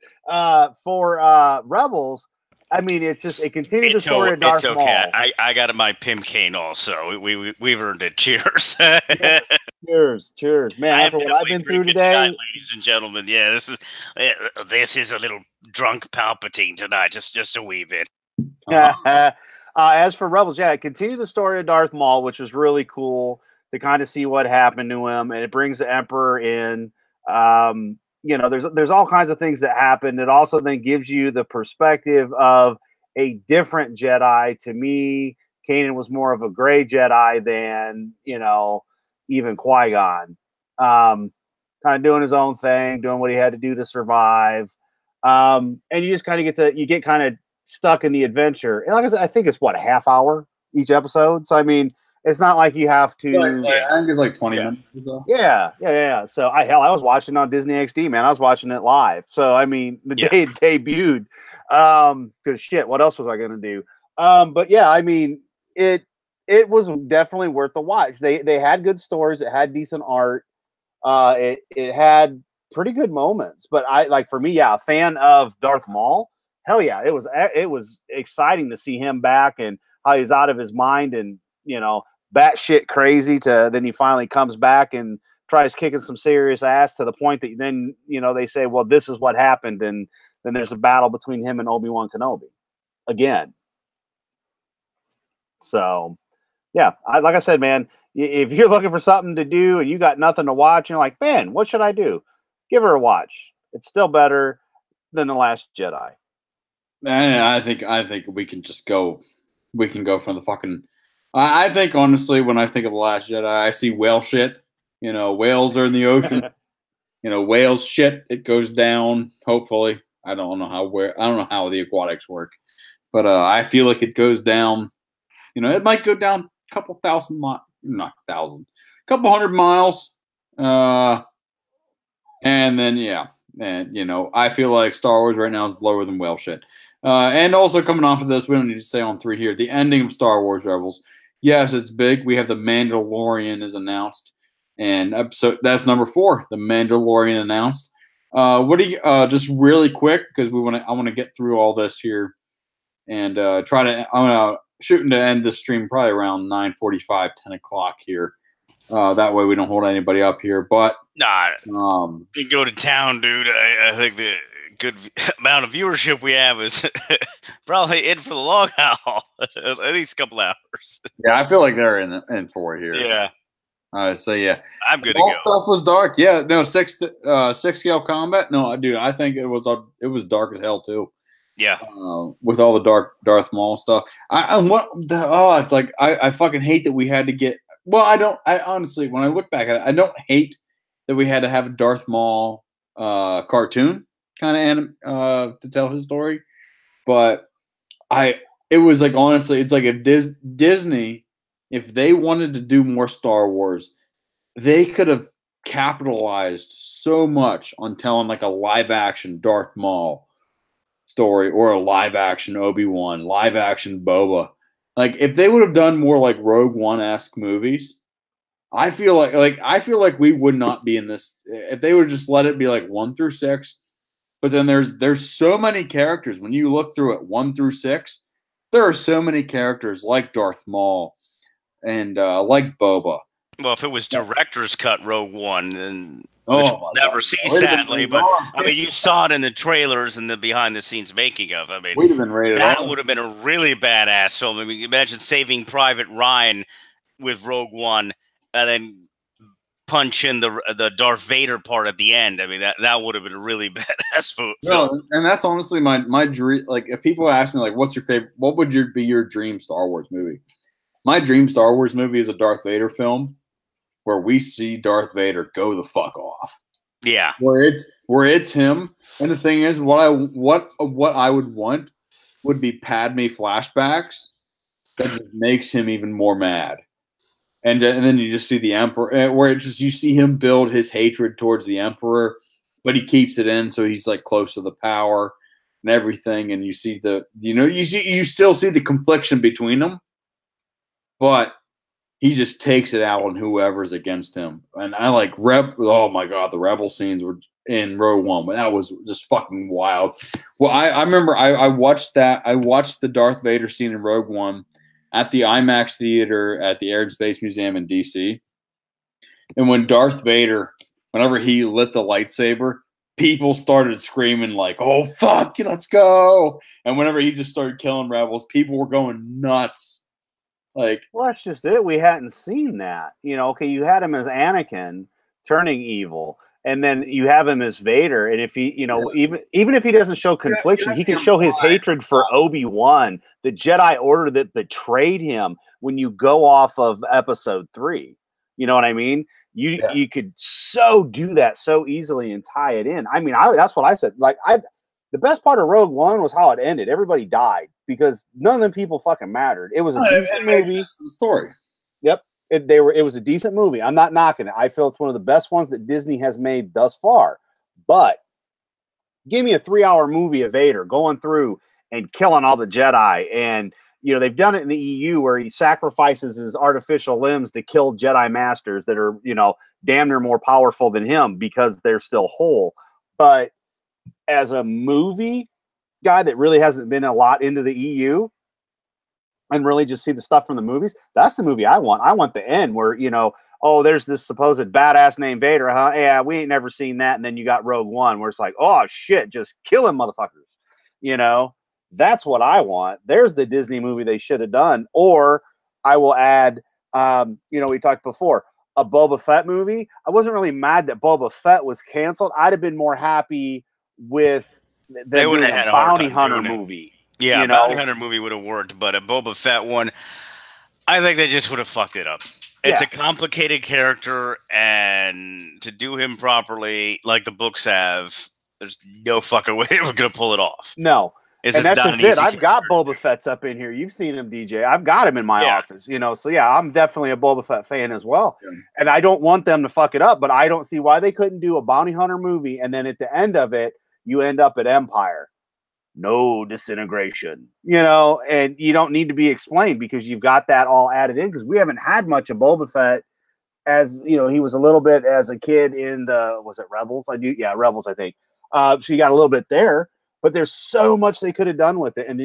For Rebels. I mean, it continued the story of Darth Maul. I got my Pimp cane also. We've earned it. Cheers. Cheers, man. After what I've been through today, tonight, ladies and gentlemen. Yeah, this is a little drunk Palpatine tonight, just a wee bit. As for Rebels, yeah, it continued the story of Darth Maul, which was really cool to kind of see what happened to him, and it brings the Emperor in. There's all kinds of things that happen. It also then gives you the perspective of a different Jedi. To me, Kanan was more of a gray Jedi than, even Qui-Gon. Kind of doing his own thing, doing what he had to do to survive. And you just kind of get kind of stuck in the adventure. And like I said, I think it's a half hour each episode. So, I mean, It's not like you have to. I think it's like 20 minutes or so. Yeah. So I was watching on Disney XD, man. I was watching it live. So I mean, the day it debuted. Because shit, what else was I gonna do? But yeah, I mean, it was definitely worth the watch. They had good stories. It had decent art. It had pretty good moments. But for me, a fan of Darth Maul. Hell yeah, it was exciting to see him back and how he's out of his mind and batshit crazy then he finally comes back and tries kicking some serious ass to the point that then they say, well, this is what happened, and then there's a battle between him and Obi-Wan Kenobi again. So yeah, like I said, man, if you're looking for something to do and you got nothing to watch, and you're like, man, what should I do? Give her a watch. It's still better than The Last Jedi. And I think we can just go. We can go from the fucking. I think honestly, when I think of The Last Jedi, I see whale shit. Whales are in the ocean. Whales shit. It goes down. Hopefully, I don't know how the aquatics work, but I feel like it goes down. It might go down a couple thousand miles, not thousand, a couple 100 miles, and then I feel like Star Wars right now is lower than whale shit. And also coming off of this, we don't need to say on 3 here. The ending of Star Wars Rebels. Yes, it's big. We have The Mandalorian is announced, and episode that's number 4. The Mandalorian announced. What do you just really quick because I want to get through all this here, and I'm shooting to end this stream probably around 9:45, 10 o'clock here. That way we don't hold anybody up here. But you go to town, dude. I think the good amount of viewership we have is probably in for the long haul. At least a couple hours. Yeah, I feel like they're in for it here. Yeah. So yeah, I'm good. All stuff was dark. Yeah, no 6 scale combat. No, dude, I think it was dark as hell too. Yeah. With all the Darth Maul stuff. It's like I fucking hate that we had to get. Well, I honestly, when I look back at it, I don't hate that we had to have a Darth Maul cartoon kind of to tell his story, but it was like, honestly, it's like if Disney, if they wanted to do more Star Wars, they could have capitalized so much on telling like a live action Darth Maul story or a live action Obi-Wan, live action Boba. Like if they would have done more like Rogue One-esque movies, I feel like we would not be in this if they would just let it be like 1 through 6. But then there's so many characters when you look through it 1 through 6. There are so many characters like Darth Maul and like Boba. Well, if it was director's cut Rogue One, then never see sadly, but I mean, you saw it in the trailers and the behind-the-scenes making of. I mean, we'd have been rated. That would have been a really badass film. I mean, imagine Saving Private Ryan with Rogue One, and then punch in the Darth Vader part at the end. I mean, that would have been a really badass film. No, and that's honestly my dream. Like, if people ask me, like, what's your favorite? What would be your dream Star Wars movie? My dream Star Wars movie is a Darth Vader film where we see Darth Vader go the fuck off. Yeah, where it's him. And the thing is, what I would want would be Padme flashbacks that just makes him even more mad. And then you just see the Emperor, where you see him build his hatred towards the Emperor, but he keeps it in, so he's like close to the power and everything. And you see you still see the confliction between them, but he just takes it out on whoever's against him. And I like oh my god, the Rebel scenes were in Rogue One, but that was just fucking wild. Well, I remember I watched that. I watched the Darth Vader scene in Rogue One at the IMAX theater at the Air and Space Museum in DC. And when Darth Vader, whenever he lit the lightsaber, people started screaming like, "Oh fuck, let's go!" And whenever he just started killing rebels, people were going nuts. Like, well, that's just it. We hadn't seen that. Okay, you had him as Anakin turning evil, and then you have him as Vader. And if he, even if he doesn't show confliction, he can show his hatred for Obi-Wan, the Jedi Order that betrayed him. When you go off of Episode 3, you know what I mean? You could so do that so easily and tie it in. I mean, that's what I said. Like, the best part of Rogue One was how it ended. Everybody died because none of them people fucking mattered. It was a decent movie. The story. Yep. It was a decent movie. I'm not knocking it. I feel it's one of the best ones that Disney has made thus far. But give me a 3-hour movie of Vader going through and killing all the Jedi. And, they've done it in the EU where he sacrifices his artificial limbs to kill Jedi masters that are, damn near more powerful than him because they're still whole. But as a movie guy that really hasn't been a lot into the EU and really just see the stuff from the movies, that's the movie I want. I want the end where, oh, there's this supposed badass named Vader, huh? Yeah, we ain't never seen that. And then you got Rogue One where it's like, oh shit, just kill him, motherfuckers. That's what I want. There's the Disney movie they should have done. Or I will add, we talked before, a Boba Fett movie. I wasn't really mad that Boba Fett was canceled. I'd have been more happy with they would have had a bounty hunter movie. Yeah, a bounty hunter movie would have worked, but a Boba Fett one, I think they just would have fucked it up. It's a complicated character, and to do him properly, like the books have, there's no fucking way we're gonna pull it off. No. And that's just it. I've got Boba Fett's up in here. You've seen him, DJ. I've got him in my office, So yeah, I'm definitely a Boba Fett fan as well. Yeah. And I don't want them to fuck it up, but I don't see why they couldn't do a bounty hunter movie, and then at the end of it, you end up at Empire. No disintegration, and you don't need to be explained because you've got that all added in because we haven't had much of Boba Fett as, he was a little bit as a kid in was it Rebels? Rebels, I think. So you got a little bit there. But there's so much they could have done with it. And,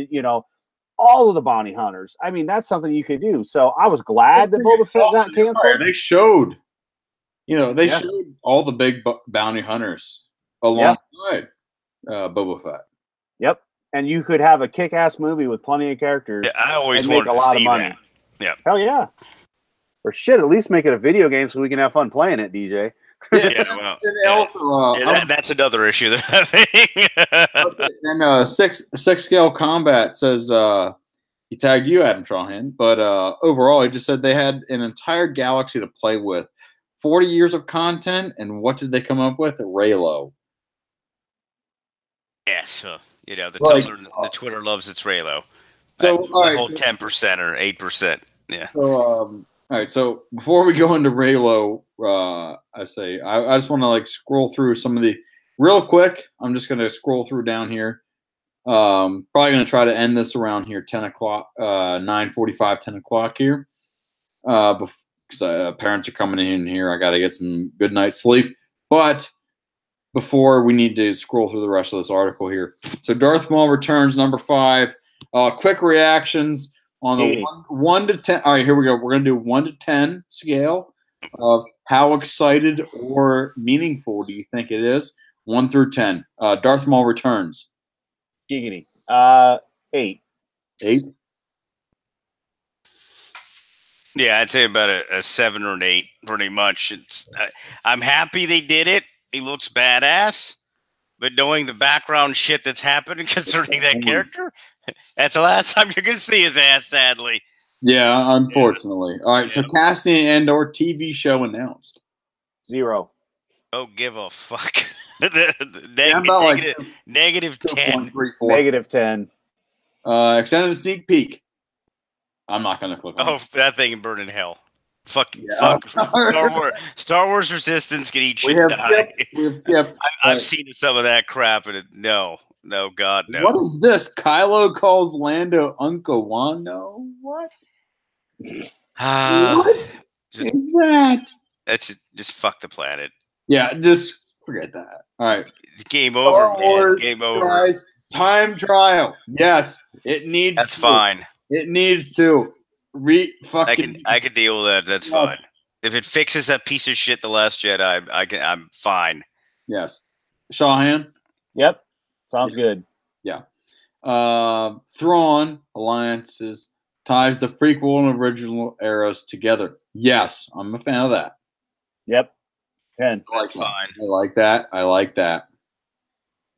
all of the bounty hunters. I mean, that's something you could do. So I was glad that Boba Fett got canceled. They showed, showed all the big bounty hunters alongside Boba Fett. Yep. And you could have a kick-ass movie with plenty of characters. Yeah, I always wanted to see that. Yeah. Hell yeah. Or shit, at least make it a video game so we can have fun playing it, DJ. Yeah, well, that's another issue that I'm having. And six scale combat says he tagged you, Adam Trahan, but overall he just said they had an entire galaxy to play with, 40 years of content, and what did they come up with? Raylo. Yes, the Twitter loves its Raylo. So the whole 10% or 8%. Yeah. So all right, so before we go into Raylo, I just want to scroll through some of the real quick. I'm just going to scroll through down here. Probably going to try to end this around here, 10 o'clock, 9:45, 10 o'clock here. Because parents are coming in here. I got to get some good night's sleep. But before we need to scroll through the rest of this article here. So Darth Maul returns, number 5. Quick reactions. On the 1 to 10, all right, here we go. We're going to do 1 to 10 scale of how excited or meaningful do you think it is? 1 through 10. Darth Maul returns. Giggity. 8. 8? Yeah, I'd say about a 7 or an 8, pretty much. I'm happy they did it. He looks badass. But knowing the background shit that's happening concerning that character, that's the last time you're going to see his ass, sadly. Yeah, unfortunately. All right, so casting and/or TV show announced. 0. Oh, give a fuck. Negative 10. 3, 4. Negative 10. Extended sneak peek. I'm not going to click on it. Oh, that thing can burn in hell. Fuck. Star Wars Resistance can eat shit. We have skipped. I've seen some of that crap, and no, God, no. What is this? Kylo calls Lando Uncle Wano? What? What is that? That's just fuck the planet. Yeah, just forget that. All right. Game over, man. Game over. Guys, time trial. Yes, it needs That's fine. It needs to. I can deal with that. That's fine. If it fixes that piece of shit, The Last Jedi, I'm fine. Yes. Shawhan? Yep. Sounds good. Yeah. Thrawn alliances ties the prequel and original eras together. Yes, I'm a fan of that. Yep. 10. That's fine. I like that. I like that.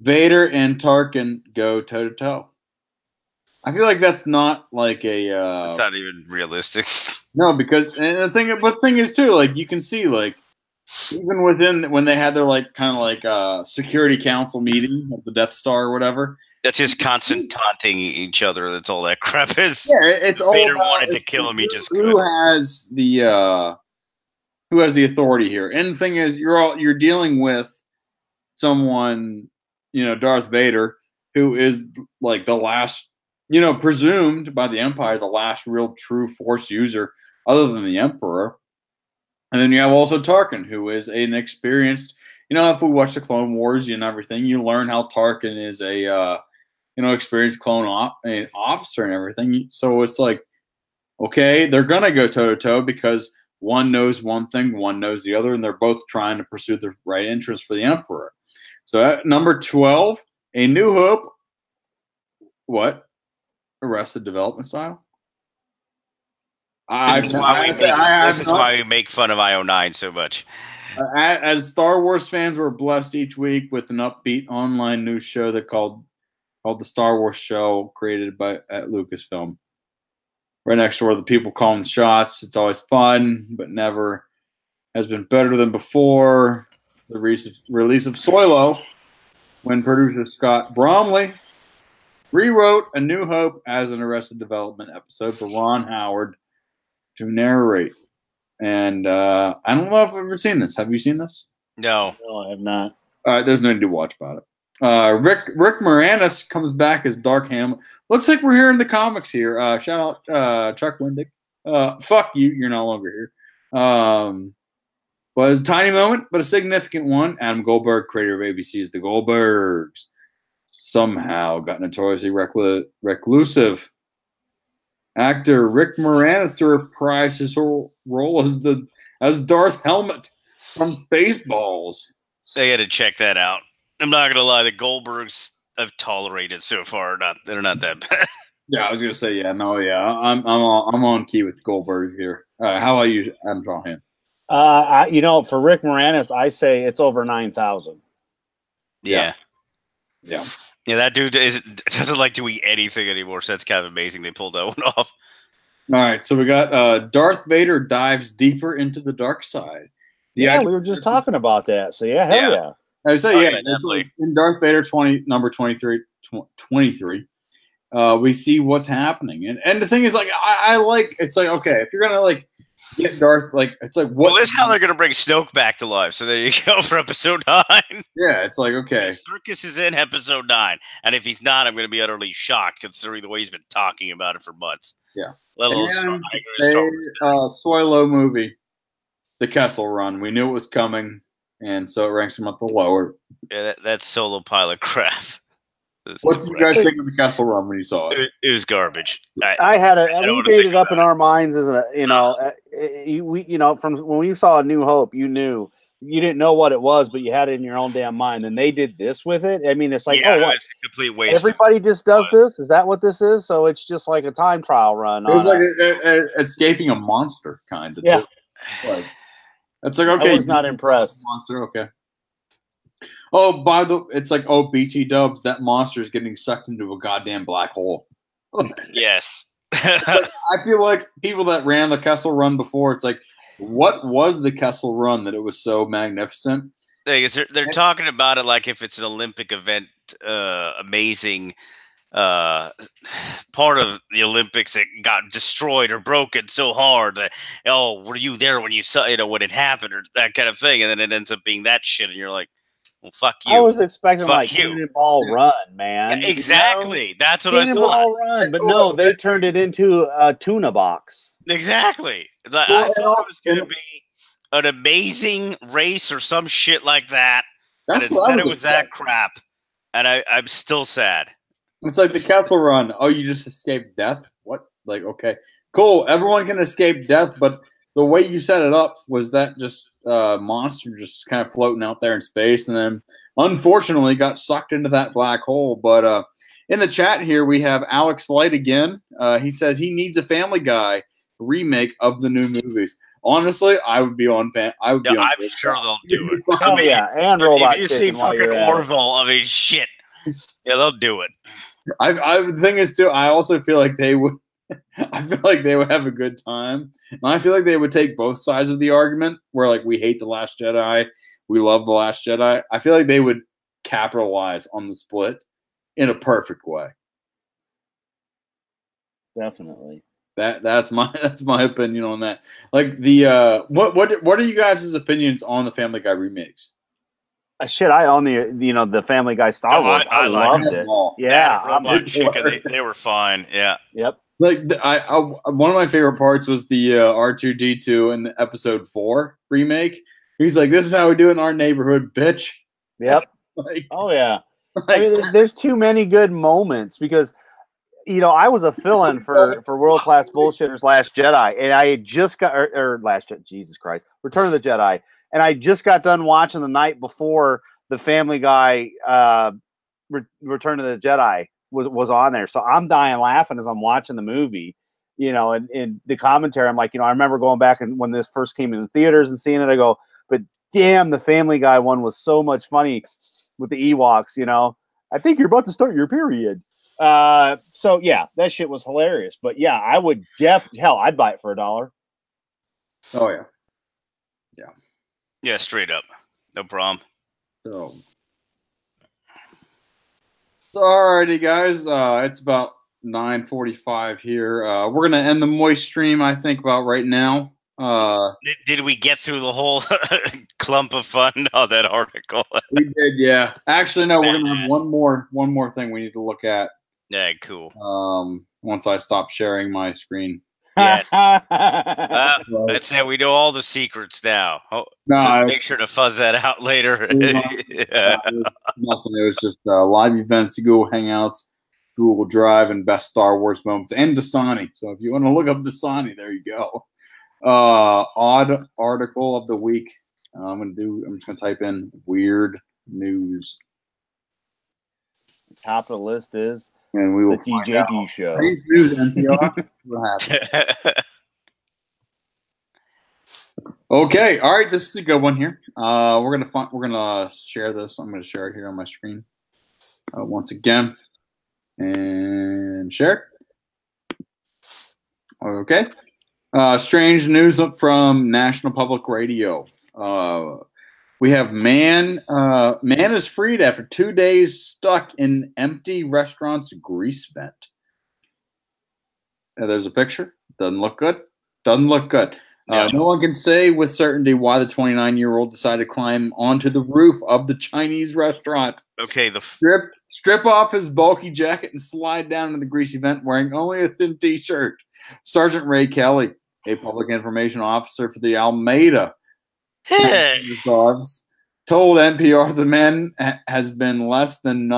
Vader and Tarkin go toe to toe. I feel like that's not like a. It's not even realistic. No, because and the thing is too, like you can see, like even when they had their kind of security council meeting of the Death Star or whatever, That's just constant taunting each other. That's all that crap is. Yeah, it's all Vader about, wanted to kill him. He just who could. has the authority here. And the thing is, you're dealing with someone, Darth Vader, who is like the last, presumed by the Empire, the last real true Force user other than the Emperor. And then you have also Tarkin, who is an experienced, if we watch the Clone Wars and everything, you learn how Tarkin is a, experienced clone officer and everything. So it's like, okay, they're going to go toe-to-toe because one knows one thing, one knows the other, and they're both trying to pursue the right interest for the Emperor. So at number 12, A New Hope. What? Arrested Development style? This is why we make fun of IO9 so much. As Star Wars fans, we're blessed each week with an upbeat online news show called the Star Wars Show, created at Lucasfilm. Right next door, the people calling the shots. It's always fun, but never has been better than before. The release of Solo, when producer Scott Bromley rewrote A New Hope as an Arrested Development episode for Ron Howard to narrate. And I don't know if I've ever seen this. Have you seen this? No. No, I have not. There's nothing to watch about it. Rick Moranis comes back as Dark Ham. Looks like we're hearing the comics here. Shout out Chuck Wendig. Fuck you. You're no longer here. Was a tiny moment, but a significant one. Adam Goldberg, creator of ABC's The Goldbergs, somehow got notoriously reclusive. Actor Rick Moranis to reprise his whole role as Darth Helmet from Spaceballs. They had to check that out. I'm not gonna lie, the Goldbergs I've tolerated so far. They're not that bad. Yeah, I was gonna say I'm on key with Goldberg here. How about you, Adam Trahan? For Rick Moranis, I say it's over 9,000. Yeah. Yeah. Yeah, that dude doesn't like doing anything anymore, so that's kind of amazing they pulled that one off. All right, so we got Darth Vader dives deeper into the dark side. We were just talking about that. So hell yeah. I say definitely. In Darth Vader number 23, we see what's happening, and the thing is, like, I like, it's like, okay, if you're gonna like get Darth, like, it's like, what? Well, this is how they're gonna bring Snoke back to life. So there you go for episode 9. Yeah, it's like, okay, Circus is in episode 9, and if he's not, I'm gonna be utterly shocked considering the way he's been talking about it for months. Yeah, let alone Solo movie, the Kessel Run. We knew it was coming, and so it ranks him up the lower. Yeah, that's Solo pilot crap. What did you guys think of the Kessel Run when you saw it? It was garbage. We made it up in our minds as from when we saw A New Hope, you knew. You didn't know what it was, but you had it in your own damn mind. And they did this with it. I mean, it's like, what? It's a complete waste. Everybody just does this? Is that what this is? So it's just like a time trial run. It was like escaping a monster, kind of. Yeah. Like, it's like, okay. I was not impressed. Monster, okay. Oh, it's like, BT dubs, that monster's getting sucked into a goddamn black hole. Yes. Like, I feel like people that ran the Kessel Run before, it's like, what was the Kessel Run that it was so magnificent? They're talking about it like if it's an Olympic event, amazing part of the Olympics that got destroyed or broken so hard that, were you there when you saw, when it happened, or that kind of thing, and then it ends up being that shit, and you're like, well, fuck you. I was expecting Cannonball Run, man. Yeah, exactly. That's what I thought. Cannonball Run, but no, they turned it into a tuna box. Exactly. I thought it was going to be an amazing race or some shit like that. And instead it was that crap. And I'm still sad. It's like the Kessel Run. Oh, you just escaped death? What? Like, okay. Cool. Everyone can escape death, but the way you set it up was that just monster just kind of floating out there in space, and then unfortunately got sucked into that black hole. But in the chat here, we have Alex Light again. He says he needs a Family Guy remake of the new movies. Honestly, I would be on. I'm sure they'll do it. Oh yeah, and Robot. If you see fucking Orville, I mean, shit. Yeah, they'll do it. The thing is, too, I also feel like they would. I feel like they would have a good time, and I feel like they would take both sides of the argument. Where, like, we hate The Last Jedi, we love The Last Jedi. I feel like they would capitalize on the split in a perfect way. Definitely. That's my opinion on that. Like the what are you guys' opinions on the Family Guy remakes? Shit, I own the Family Guy Star Wars. I loved it. Yeah, Robot Chicken, they were fine. Yeah. Yep. Like I one of my favorite parts was the R2D2 in the Episode 4 remake. He's like, "This is how we do it in our neighborhood, bitch." Yep. Like, oh yeah. like, I mean, there's too many good moments because, I was a fill-in for World Class Bullshitters Last Jedi, and I had just got Jesus Christ, Return of the Jedi, and I just got done watching the night before the Family Guy Return of the Jedi was on there, so I'm dying laughing as I'm watching the movie, and the commentary. I'm like, I remember going back and when this first came in the theaters and seeing it, I go, but damn, the Family Guy one was so much funny with the Ewoks. I think you're about to start your period. So yeah, that shit was hilarious. But yeah, I would I'd buy it for $1. oh yeah, Yeah, straight up, no problem. So alrighty, guys. It's about 9:45 here. We're gonna end the moist stream, I think, about right now. Did we get through the whole clump of fun on that article? We did, yeah. Actually, no. We're gonna have one more thing we need to look at. Yeah, cool. Once I stop sharing my screen. Yes. That's it. We know all the secrets now. So make sure to fuzz that out later. Yeah. Nothing. It was just live events, Google Hangouts, Google Drive, and best Star Wars moments, and Dasani. So if you want to look up Dasani, there you go. Odd article of the week. I'm just gonna type in weird news. Top of the list is and we will the TJD show. Strange news, NPR. What happened? Okay, all right. This is a good one here. We're gonna share this. I'm gonna share it here on my screen once again, and share. Okay. Strange news from National Public Radio. We have man is freed after 2 days stuck in empty restaurant's grease vent. There's a picture. Doesn't look good. Doesn't look good. No one can say with certainty why the 29-year-old decided to climb onto the roof of the Chinese restaurant. Okay, strip off his bulky jacket and slide down into the greasy vent wearing only a thin T-shirt. Sergeant Ray Kelly, a public information officer for the Almeida dogs, told NPR the man has been less than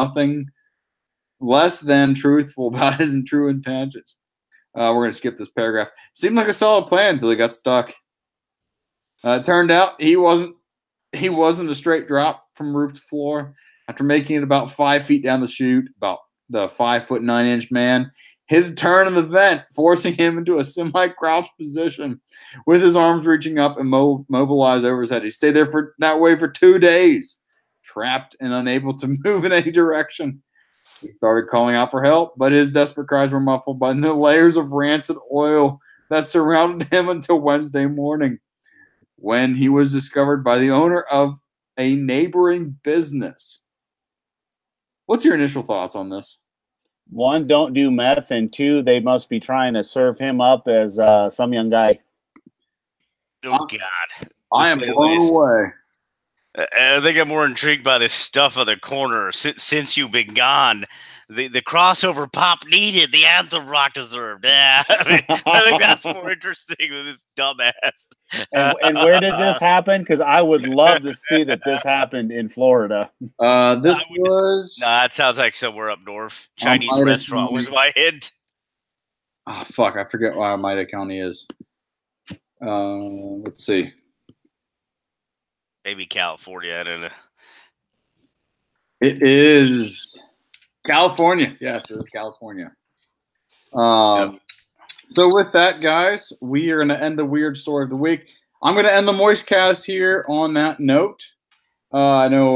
truthful about his true intentions. We're going to skip this paragraph. Seemed like a solid plan until he got stuck. It turned out he wasn't a straight drop from roof to floor. After making it about 5 feet down the chute, about the 5'9" man hit a turn in the vent, forcing him into a semi-crouched position with his arms reaching up and mobilized over his head. He stayed there that way for 2 days, trapped and unable to move in any direction. He started calling out for help, but his desperate cries were muffled by the layers of rancid oil that surrounded him until Wednesday morning, when he was discovered by the owner of a neighboring business. What's your initial thoughts on this? 1, don't do meth, and 2, they must be trying to serve him up as some young guy. Oh, God. I am blown away. I think I'm more intrigued by this stuff of the corner. Since you've been gone, the crossover pop needed, the anthem rock deserved. Yeah, I think that's more interesting than this dumbass. And where did this happen? Because I would love to see that this happened in Florida. That sounds like somewhere up north. Chinese restaurant was my hint. Oh, fuck. I forget where Armida County is. Let's see. Maybe California. I don't know. It is California. Yes, it is California. So with that, guys, we are going to end the weird story of the week. I'm going to end the Moist Cast here on that note. I know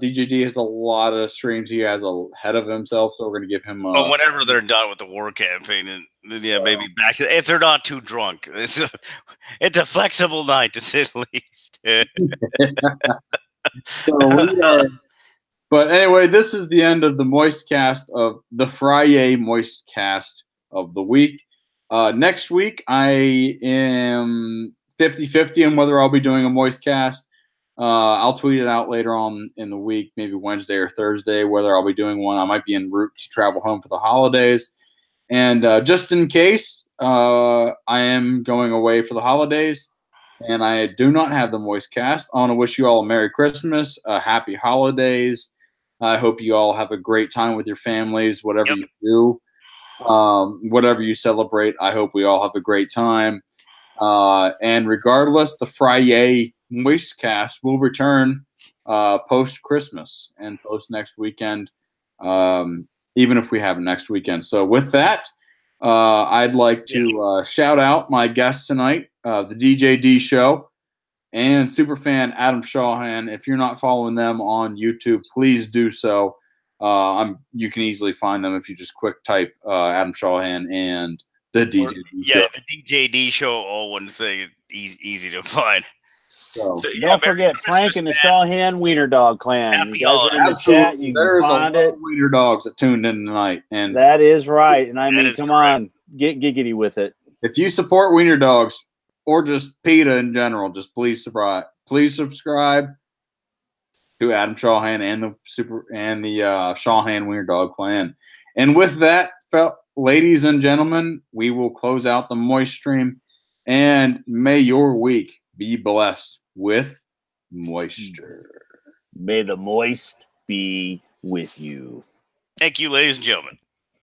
DJD has a lot of streams he has ahead of himself, so we're going to give him. But whenever they're done with the war campaign, and then maybe back to if they're not too drunk. It's a flexible night, to say the least. So we are. But anyway, this is the end of the Moistcast of the FriYAY Moistcast of the week. Next week, I am 50-50 on whether I'll be doing a Moistcast. I'll tweet it out later on in the week, maybe Wednesday or Thursday, whether I'll be doing one. I might be en route to travel home for the holidays. And just in case, I am going away for the holidays, and I do not have the Moistcast. I want to wish you all a Merry Christmas, Happy Holidays. I hope you all have a great time with your families, whatever you do, whatever you celebrate. I hope we all have a great time. And regardless, the FriYAY Moistcast will return post-Christmas and post-next weekend, even if we have it next weekend. So with that, I'd like to shout out my guests tonight, the DJ D Show and superfan Adam Shawhan. If you're not following them on YouTube, please do so. You can easily find them if you just quick type Adam Shawhan and the DJ D Show. Yeah, the DJ D Show, all one thing, easy to find. So don't forget Frank and the Shawhan Wiener Dog Clan. Happy you guys are in the chat. You can find it. Wiener Dogs that tuned in tonight, and that is right. And I mean, come on, get giggity with it. If you support Wiener Dogs or just PETA in general, just please subscribe. Please subscribe to Adam Shawhan and the Shawhan Wiener Dog Clan. And with that, ladies and gentlemen, we will close out the Moist Stream, and may your week be blessed with moisture. May the moist be with you. Thank you, ladies and gentlemen.